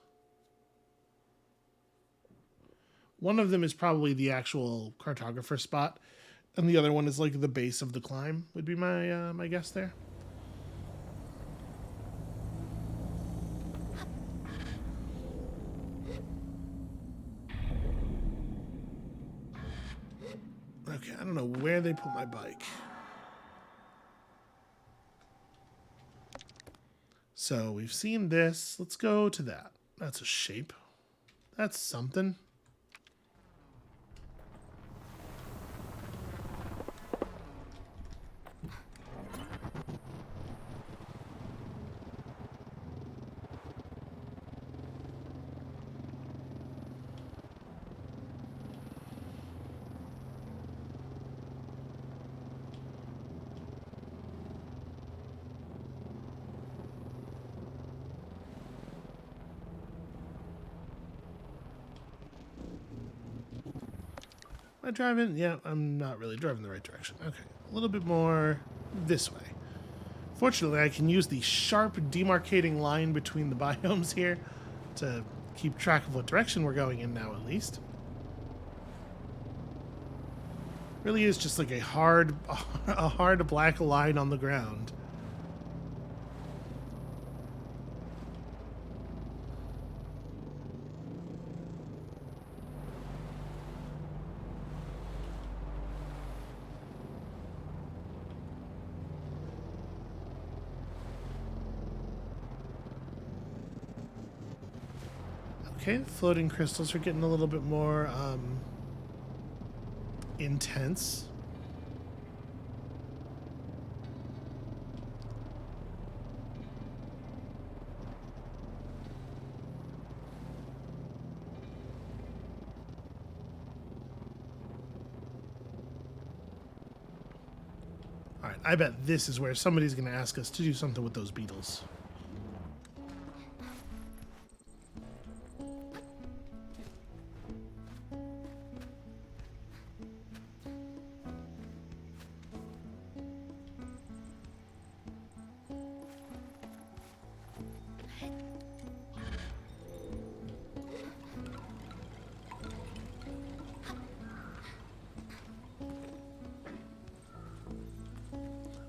One of them is probably the actual cartographer spot, and the other one is like the base of the climb, would be my my guess there. Okay, I don't know where they put my bike. So we've seen this. Let's go to that. That's a shape. That's something. Am I driving? Yeah, I'm not really driving the right direction. Okay, a little bit more this way. Fortunately, I can use the sharp demarcating line between the biomes here to keep track of what direction we're going in now, at least. Really is just like a hard black line on the ground. Okay, floating crystals are getting a little bit more intense. All right, I bet this is where somebody's going to ask us to do something with those beetles.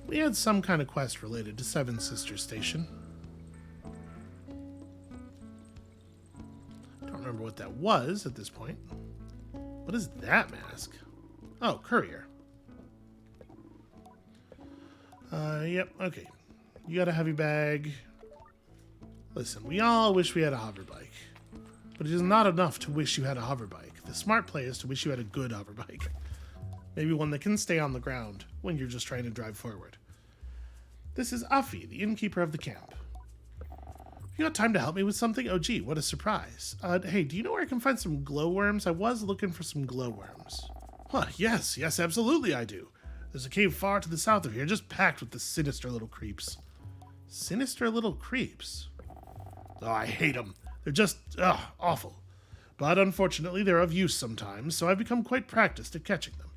We had some kind of quest related to Seven Sisters Station. Don't remember what that was at this point. What is that mask? Oh, courier. Yep, okay. You got a heavy bag. Listen, we all wish we had a hover bike. But it is not enough to wish you had a hover bike. The smart play is to wish you had a good hover bike. Maybe one that can stay on the ground when you're just trying to drive forward. This is Afi, the innkeeper of the camp. You got time to help me with something? Oh, gee, what a surprise. Hey, do you know where I can find some glowworms? I was looking for some glowworms. Huh, yes, absolutely I do. There's a cave far to the south of here, just packed with the sinister little creeps. Sinister little creeps? Oh, I hate them. They're just, awful. But unfortunately, they're of use sometimes, so I've become quite practiced at catching them.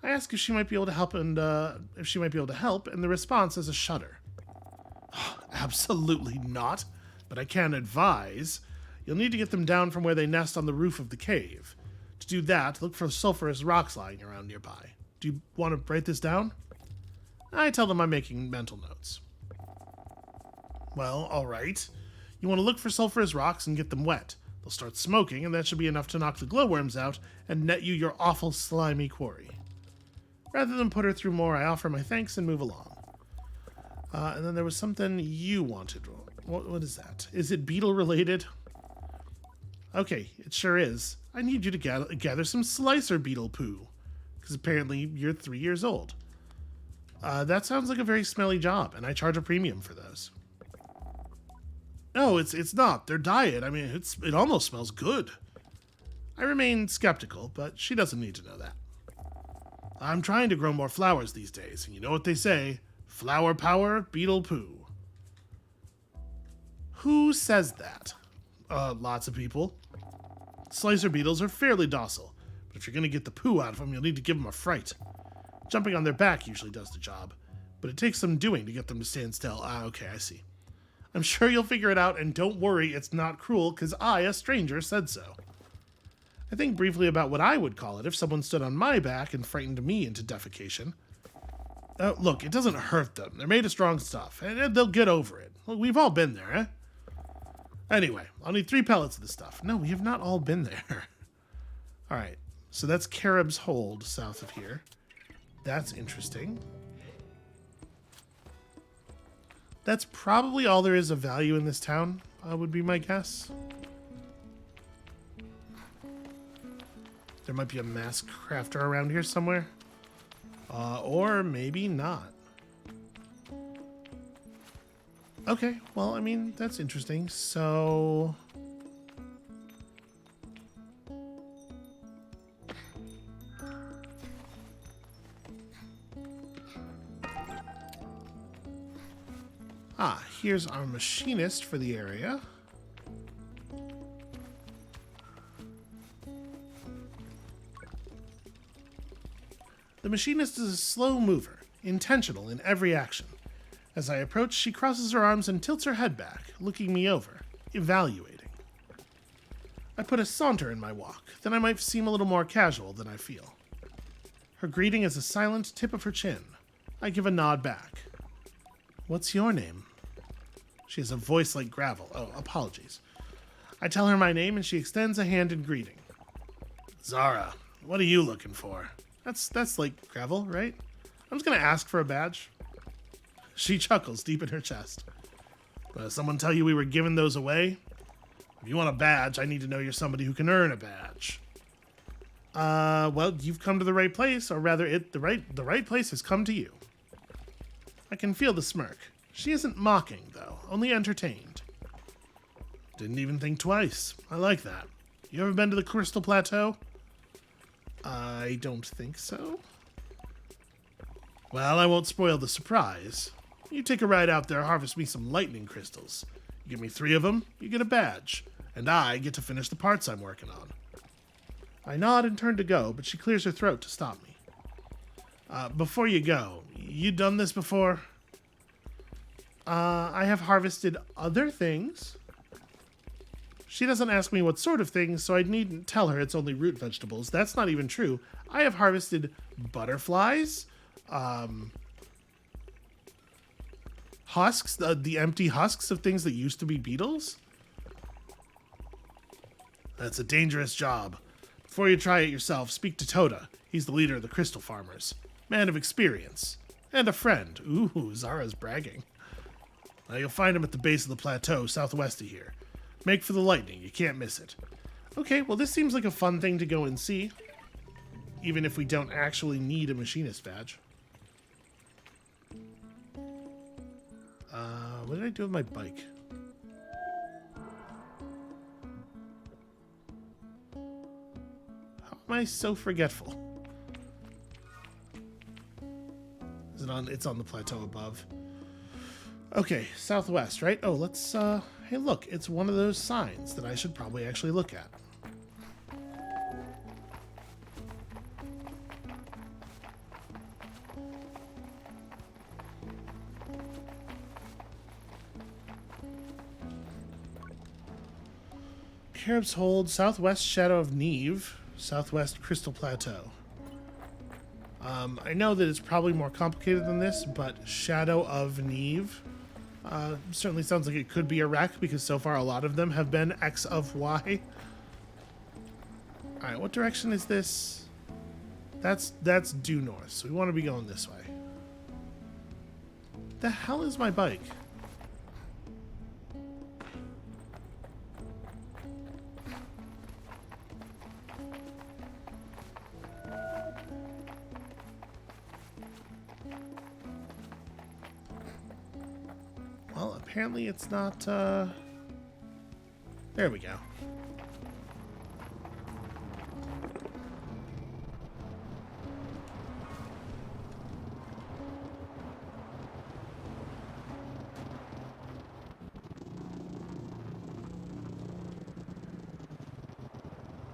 I asked if she might be able to help, and the response is a shudder. Absolutely not, but I can advise. You'll need to get them down from where they nest on the roof of the cave. To do that, look for sulfurous rocks lying around nearby. Do you want to write this down? I tell them I'm making mental notes. Well, all right. You want to look for sulfurous rocks and get them wet. They'll start smoking, and that should be enough to knock the glowworms out and net you your awful slimy quarry. Rather than put her through more, I offer my thanks and move along. And then there was something you wanted. What is that? Is it beetle related? Okay, it sure is. I need you to gather some slicer beetle poo. Because apparently you're 3 years old. That sounds like a very smelly job, and I charge a premium for those. No, it's not. Their diet, I mean, it almost smells good. I remain skeptical, but she doesn't need to know that. I'm trying to grow more flowers these days, and you know what they say, flower power, beetle poo. Who says that? Lots of people. Slicer beetles are fairly docile, but if you're going to get the poo out of them, you'll need to give them a fright. Jumping on their back usually does the job, but it takes some doing to get them to stand still. Okay, I see. I'm sure you'll figure it out, and don't worry, it's not cruel, because I, a stranger, said so. I think briefly about what I would call it if someone stood on my back and frightened me into defecation. Look, it doesn't hurt them. They're made of strong stuff, and they'll get over it. Look, we've all been there, eh? Anyway, I'll need 3 pellets of this stuff. No, we have not all been there. All right, so that's Carib's Hold south of here. That's interesting. That's probably all there is of value in this town, would be my guess. There might be a mask crafter around here somewhere. Or maybe not. Okay, well, I mean, that's interesting. So... here's our machinist for the area. The machinist is a slow mover, intentional in every action. As I approach, she crosses her arms and tilts her head back, looking me over, evaluating. I put a saunter in my walk, then I might seem a little more casual than I feel. Her greeting is a silent tip of her chin. I give a nod back. What's your name? She has a voice like gravel. Oh, apologies. I tell her my name and she extends a hand in greeting. Zara, what are you looking for? That's like gravel, right? I'm just going to ask for a badge. She chuckles deep in her chest. Someone tell you we were giving those away? If you want a badge, I need to know you're somebody who can earn a badge. Well, you've come to the right place, or rather, the right place has come to you. I can feel the smirk. She isn't mocking, though, only entertained. Didn't even think twice. I like that. You ever been to the Crystal Plateau? I don't think so. Well, I won't spoil the surprise. You take a ride out there, harvest me some lightning crystals. You give me 3 of them, you get a badge. And I get to finish the parts I'm working on. I nod and turn to go, but she clears her throat to stop me. Before you go, you done this before? I have harvested other things. She doesn't ask me what sort of things, so I needn't tell her it's only root vegetables. That's not even true. I have harvested butterflies, husks, the empty husks of things that used to be beetles. That's a dangerous job. Before you try it yourself, speak to Toda. He's the leader of the crystal farmers. Man of experience. And a friend. Ooh, Zara's bragging. Now you'll find him at the base of the plateau, southwest of here. Make for the lightning. You can't miss it. Okay, well this seems like a fun thing to go and see. Even if we don't actually need a machinist badge. What did I do with my bike? How am I so forgetful? Is it on? It's on the plateau above. Okay, southwest, right? Oh, let's, hey look, it's one of those signs that I should probably actually look at. Carib's Hold, southwest shadow of Neve, southwest Crystal Plateau. I know that it's probably more complicated than this, but Shadow of Neve certainly sounds like it could be a wreck, because so far a lot of them have been X of Y. Alright, what direction is this? That's due north, so we want to be going this way. The hell is my bike? Well, apparently it's not, there we go.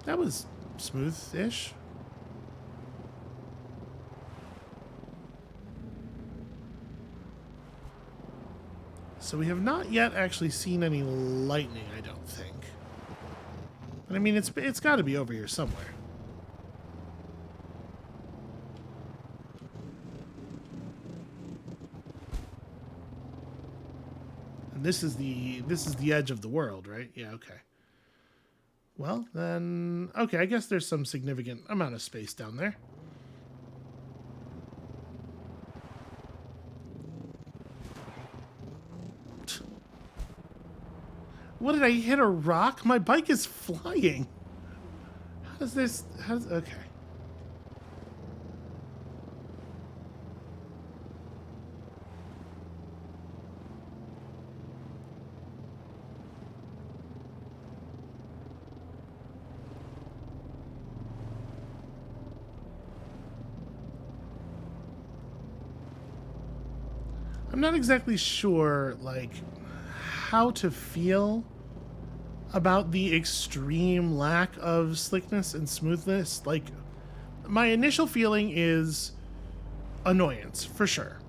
That was smooth-ish. So we have not yet actually seen any lightning, I don't think. But I mean, it's got to be over here somewhere. And this is the edge of the world, right? Yeah, okay. Well, then, okay, I guess there's some significant amount of space down there. What did I hit, a rock? My bike is flying. How does this, okay. I'm not exactly sure, like, how to feel about the extreme lack of slickness and smoothness. Like, my initial feeling is annoyance, for sure.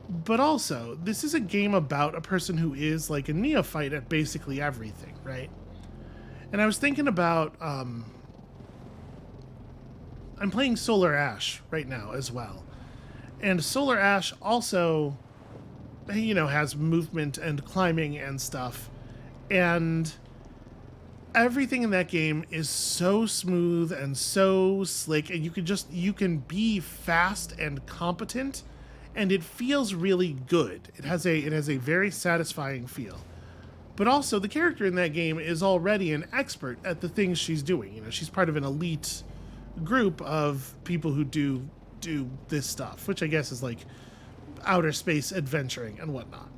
But also, this is a game about a person who is like a neophyte at basically everything, right? And I was thinking about, I'm playing Solar Ash right now as well. And Solar Ash also, you know, has movement and climbing and stuff. And everything in that game is so smooth and so slick, and you can be fast and competent, and it feels really good. It has a very satisfying feel. But also, the character in that game is already an expert at the things she's doing. You know, she's part of an elite group of people who do this stuff, which I guess is like outer space adventuring and whatnot.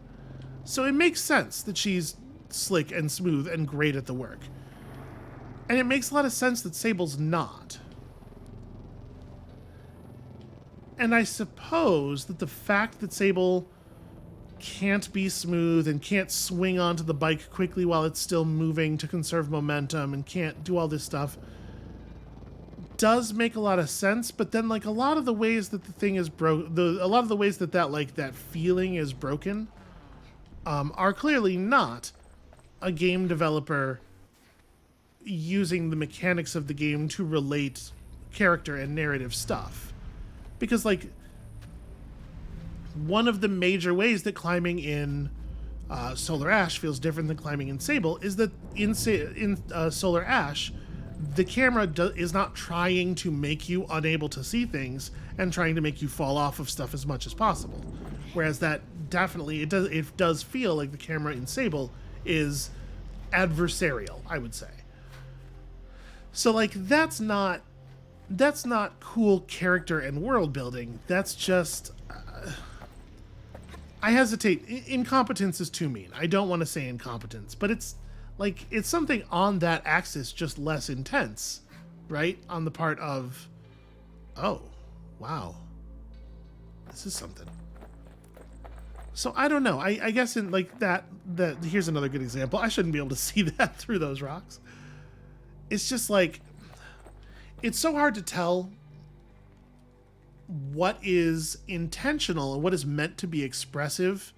So it makes sense that she's slick and smooth and great at the work. And it makes a lot of sense that Sable's not. And I suppose that the fact that Sable can't be smooth and can't swing onto the bike quickly while it's still moving to conserve momentum and can't do all this stuff does make a lot of sense. But then, like, a lot of the ways that the thing is a lot of the ways that like that feeling is broken are clearly not a game developer using the mechanics of the game to relate character and narrative stuff. Because, like, one of the major ways that climbing in Solar Ash feels different than climbing in Sable is that in Solar Ash, the camera is not trying to make you unable to see things and trying to make you fall off of stuff as much as possible. Whereas that definitely, it does feel like the camera in Sable is adversarial, I would say. So, like, that's not cool character and world building. That's just... I hesitate. Incompetence is too mean. I don't want to say incompetence, but it's like, it's something on that axis, just less intense, right? On the part of, oh, wow, this is something. So I don't know. I guess in like that here's another good example. I shouldn't be able to see that through those rocks. It's just like, it's so hard to tell what is intentional and what is meant to be expressive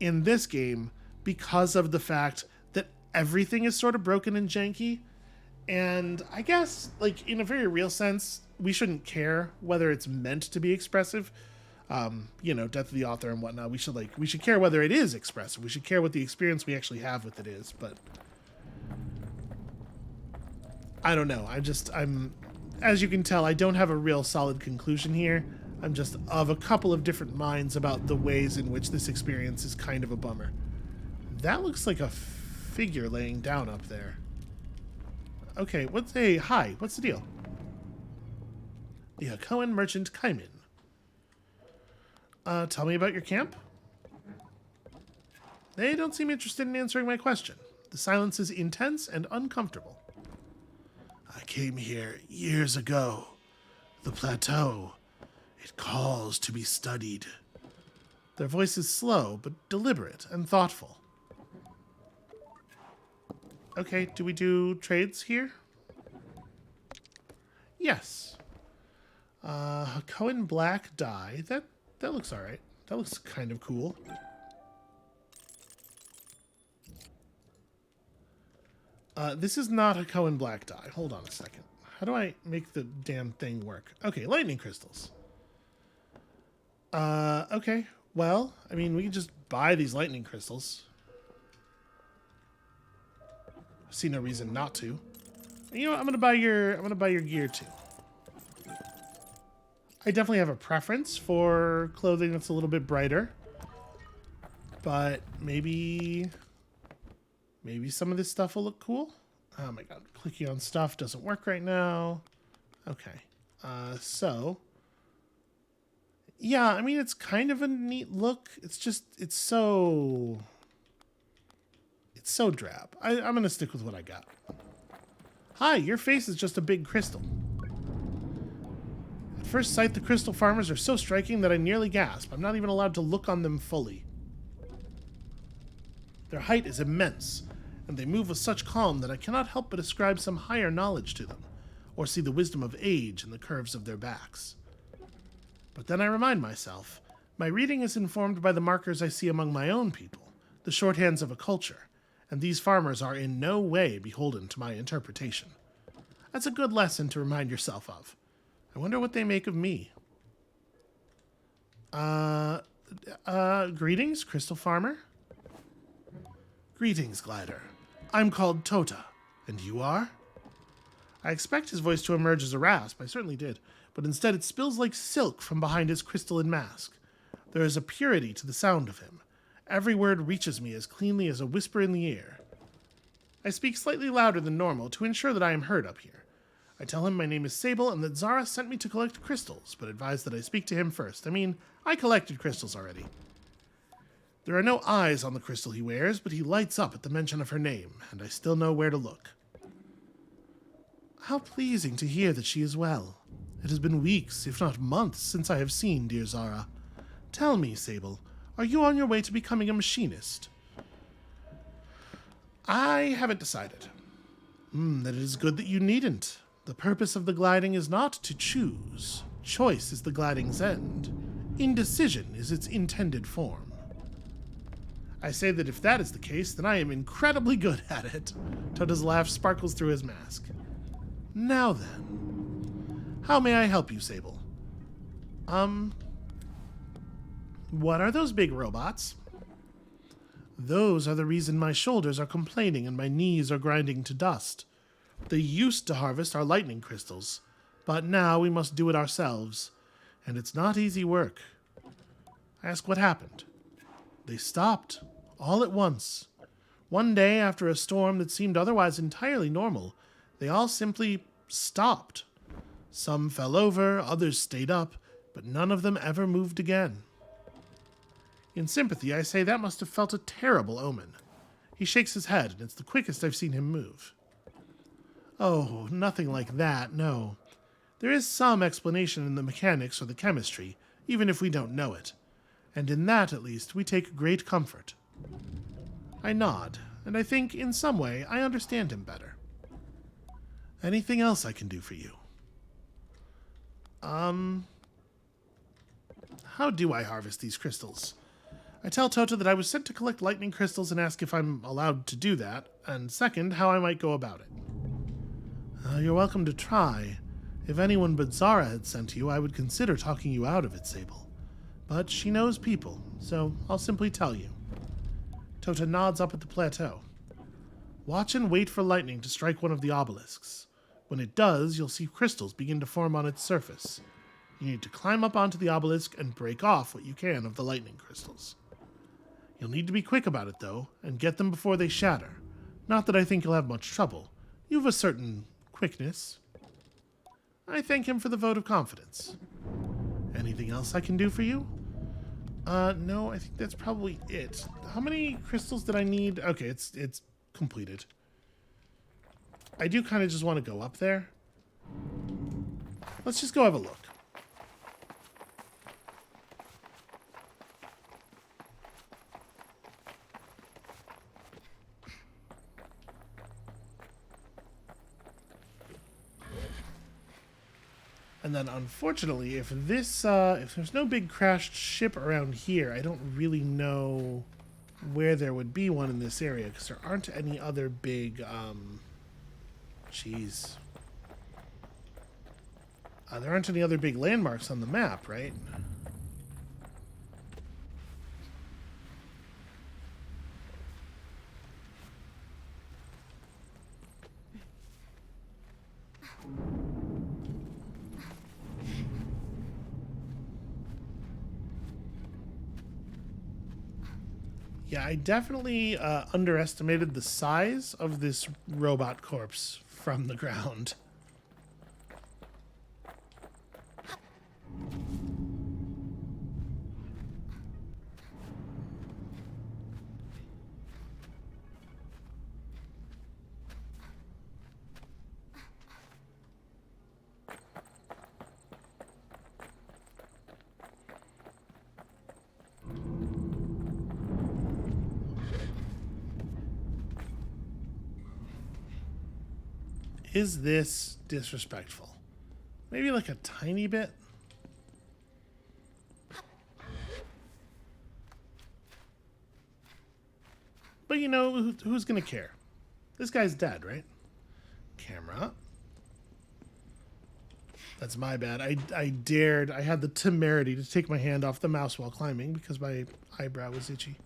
in this game because of the fact that everything is sort of broken and janky. And I guess, like, in a very real sense, we shouldn't care whether it's meant to be expressive. You know, death of the author and whatnot. We should care whether it is expressive. We should care what the experience we actually have with it is. But I don't know. I'm as you can tell, I don't have a real solid conclusion here. I'm just of a couple of different minds about the ways in which this experience is kind of a bummer. That looks like a figure laying down up there. Okay, hi, what's the deal? The Hakoan merchant Kaimin. Tell me about your camp? They don't seem interested in answering my question. The silence is intense and uncomfortable. I came here years ago. The plateau. It calls to be studied. Their voice is slow, but deliberate and thoughtful. Okay, do we do trades here? Yes. Hakoan black dye. That looks alright. That looks kind of cool. This is not Hakoan black dye. Hold on a second. How do I make the damn thing work? Okay, lightning crystals. Okay. Well, I mean, we can just buy these lightning crystals. I see no reason not to. And you know what? I'm gonna buy your gear too. I definitely have a preference for clothing that's a little bit brighter. But maybe some of this stuff will look cool. Oh my god, clicking on stuff doesn't work right now. Okay. So yeah, I mean, it's kind of a neat look. It's just, it's so drab. I'm gonna stick with what I got. Hi, your face is just a big crystal. At first sight, the crystal farmers are so striking that I nearly gasp. I'm not even allowed to look on them fully. Their height is immense, and they move with such calm that I cannot help but ascribe some higher knowledge to them, or see the wisdom of age in the curves of their backs. But then I remind myself, my reading is informed by the markers I see among my own people, the shorthands of a culture, and these farmers are in no way beholden to my interpretation. That's a good lesson to remind yourself of. I wonder what they make of me. Greetings, Crystal Farmer. Greetings, Glider. I'm called Tota, and you are? I expect his voice to emerge as a rasp, I certainly did, but instead it spills like silk from behind his crystalline mask. There is a purity to the sound of him, Every word reaches me as cleanly as a whisper in the air. I speak slightly louder than normal to ensure that I am heard up here. I tell him my name is Sable and that Zara sent me to collect crystals, but advise that I speak to him first. I mean, I collected crystals already. There are no eyes on the crystal he wears, but he lights up at the mention of her name, and I still know where to look. How pleasing to hear that she is well. It has been weeks, if not months, since I have seen dear Zara. Tell me, Sable, are you on your way to becoming a machinist? I haven't decided. Then it is good that you needn't. The purpose of the gliding is not to choose. Choice is the gliding's end. Indecision is its intended form. I say that if that is the case, then I am incredibly good at it. Tota's laugh sparkles through his mask. Now then, how may I help you, Sable? What are those big robots? Those are the reason my shoulders are complaining and my knees are grinding to dust. They used to harvest our lightning crystals, but now we must do it ourselves, and it's not easy work. I ask what happened. They stopped, all at once. One day, after a storm that seemed otherwise entirely normal, they all simply stopped. Some fell over, others stayed up, but none of them ever moved again. In sympathy, I say that must have felt a terrible omen. He shakes his head, and it's the quickest I've seen him move. Oh, nothing like that, no. There is some explanation in the mechanics or the chemistry, even if we don't know it. And in that, at least, we take great comfort. I nod, and I think, in some way, I understand him better. Anything else I can do for you? How do I harvest these crystals? I tell Tota that I was sent to collect lightning crystals and ask if I'm allowed to do that, and second, how I might go about it. You're welcome to try. If anyone but Zara had sent you, I would consider talking you out of it, Sable. But she knows people, so I'll simply tell you. Tota nods up at the plateau. Watch and wait for lightning to strike one of the obelisks. When it does, you'll see crystals begin to form on its surface. You need to climb up onto the obelisk and break off what you can of the lightning crystals. You'll need to be quick about it, though, and get them before they shatter. Not that I think you'll have much trouble. You've a certain quickness. I thank him for the vote of confidence. Anything else I can do for you? No, I think that's probably it. How many crystals did I need? Okay, it's completed. I do kind of just want to go up there. Let's just go have a look. And then, unfortunately, if there's no big crashed ship around here, I don't really know where there would be one in this area, because there aren't any other big, there aren't any other big landmarks on the map, right? Yeah, I definitely underestimated the size of this robot corpse from the ground. Is this disrespectful? Maybe like a tiny bit? But you know, who's gonna care? This guy's dead, right? Camera. That's my bad. I had the temerity to take my hand off the mouse while climbing because my eyebrow was itchy.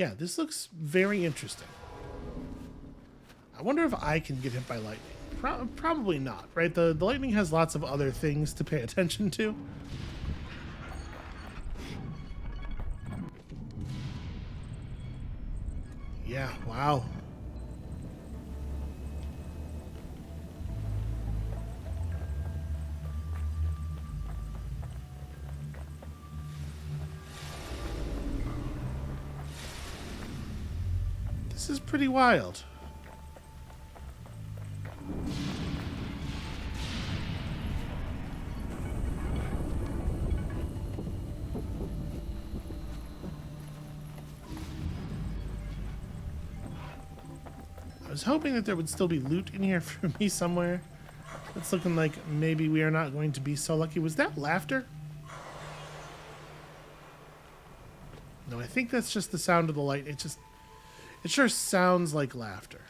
Yeah, this looks very interesting. I wonder if I can get hit by lightning. Probably not, right? The lightning has lots of other things to pay attention to. Yeah, wow. This is pretty wild. I was hoping that there would still be loot in here for me somewhere. It's looking like maybe we are not going to be so lucky. Was that laughter? No, I think that's just the sound of the light. It sure sounds like laughter.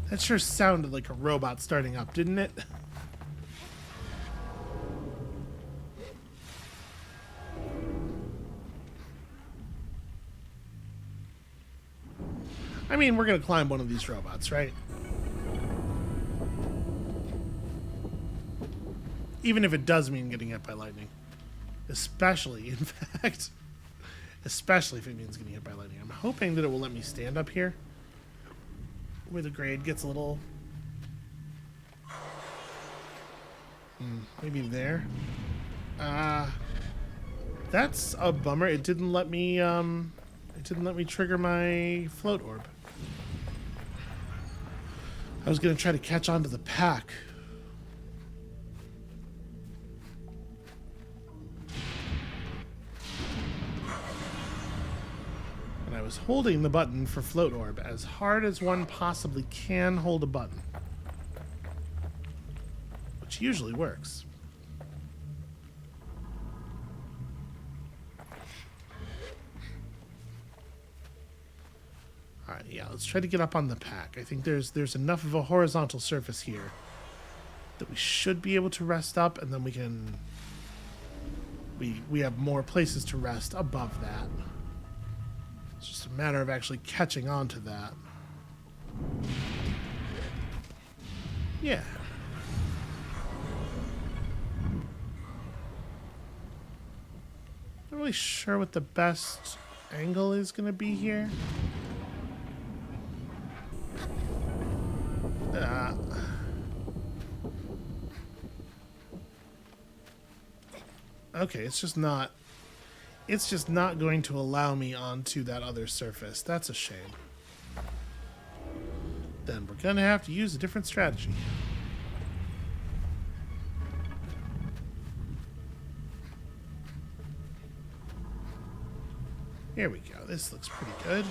That sure sounded like a robot starting up, didn't it? I mean, we're gonna climb one of these robots, right? Even if it does mean getting hit by lightning. Especially, in fact, especially if it means getting hit by lightning. I'm hoping that it will let me stand up here, where the grade gets a little... maybe there. That's a bummer. It didn't let me trigger my float orb. I was gonna try to catch on to the pack. And I was holding the button for float orb as hard as one possibly can hold a button. Which usually works. Alright, yeah, let's try to get up on the pack. I think there's enough of a horizontal surface here that we should be able to rest up, and then we can... We have more places to rest above that. It's just a matter of actually catching on to that. Yeah. Not really sure what the best angle is going to be here. Okay, it's just not going to allow me onto that other surface. That's a shame. Then we're gonna have to use a different strategy. Here we go. This looks pretty good.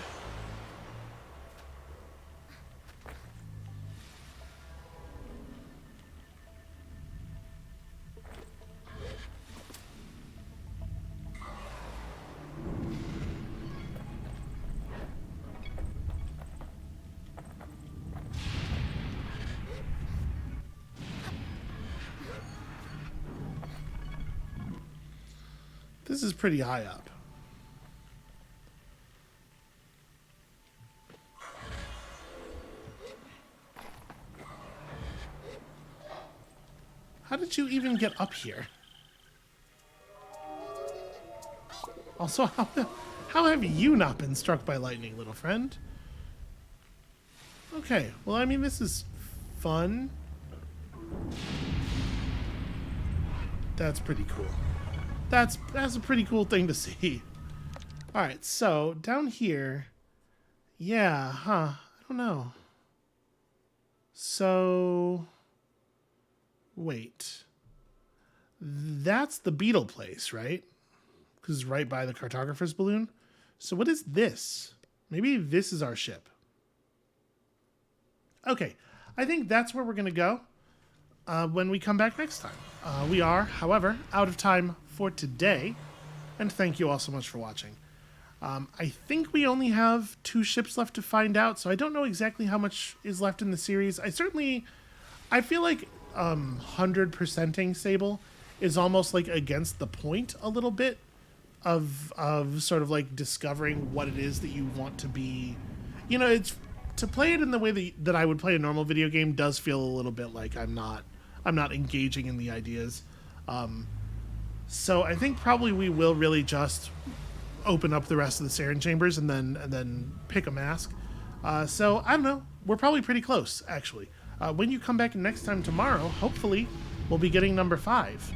This is pretty high up. How did you even get up here? Also, how have you not been struck by lightning, little friend? Okay, well, I mean, this is fun. That's pretty cool. That's a pretty cool thing to see. All right, so down here, yeah, I don't know. So, wait, that's the beetle place, right? Because it's right by the cartographer's balloon. So what is this? Maybe this is our ship. Okay, I think that's where we're gonna go. when we come back next time. We are, however, out of time for today, and thank you all so much for watching. I think we only have 2 ships left to find out, so I don't know exactly how much is left in the series. I feel like 100%ing Sable is almost like against the point a little bit of sort of like discovering what it is that you want to be. You know, it's to play it in the way that I would play a normal video game does feel a little bit like I'm not engaging in the ideas. So I think probably we will really just open up the rest of the Saren chambers and then pick a mask. So I don't know. We're probably pretty close, actually. When you come back next time tomorrow, hopefully we'll be getting number 5.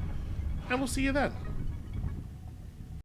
And we'll see you then.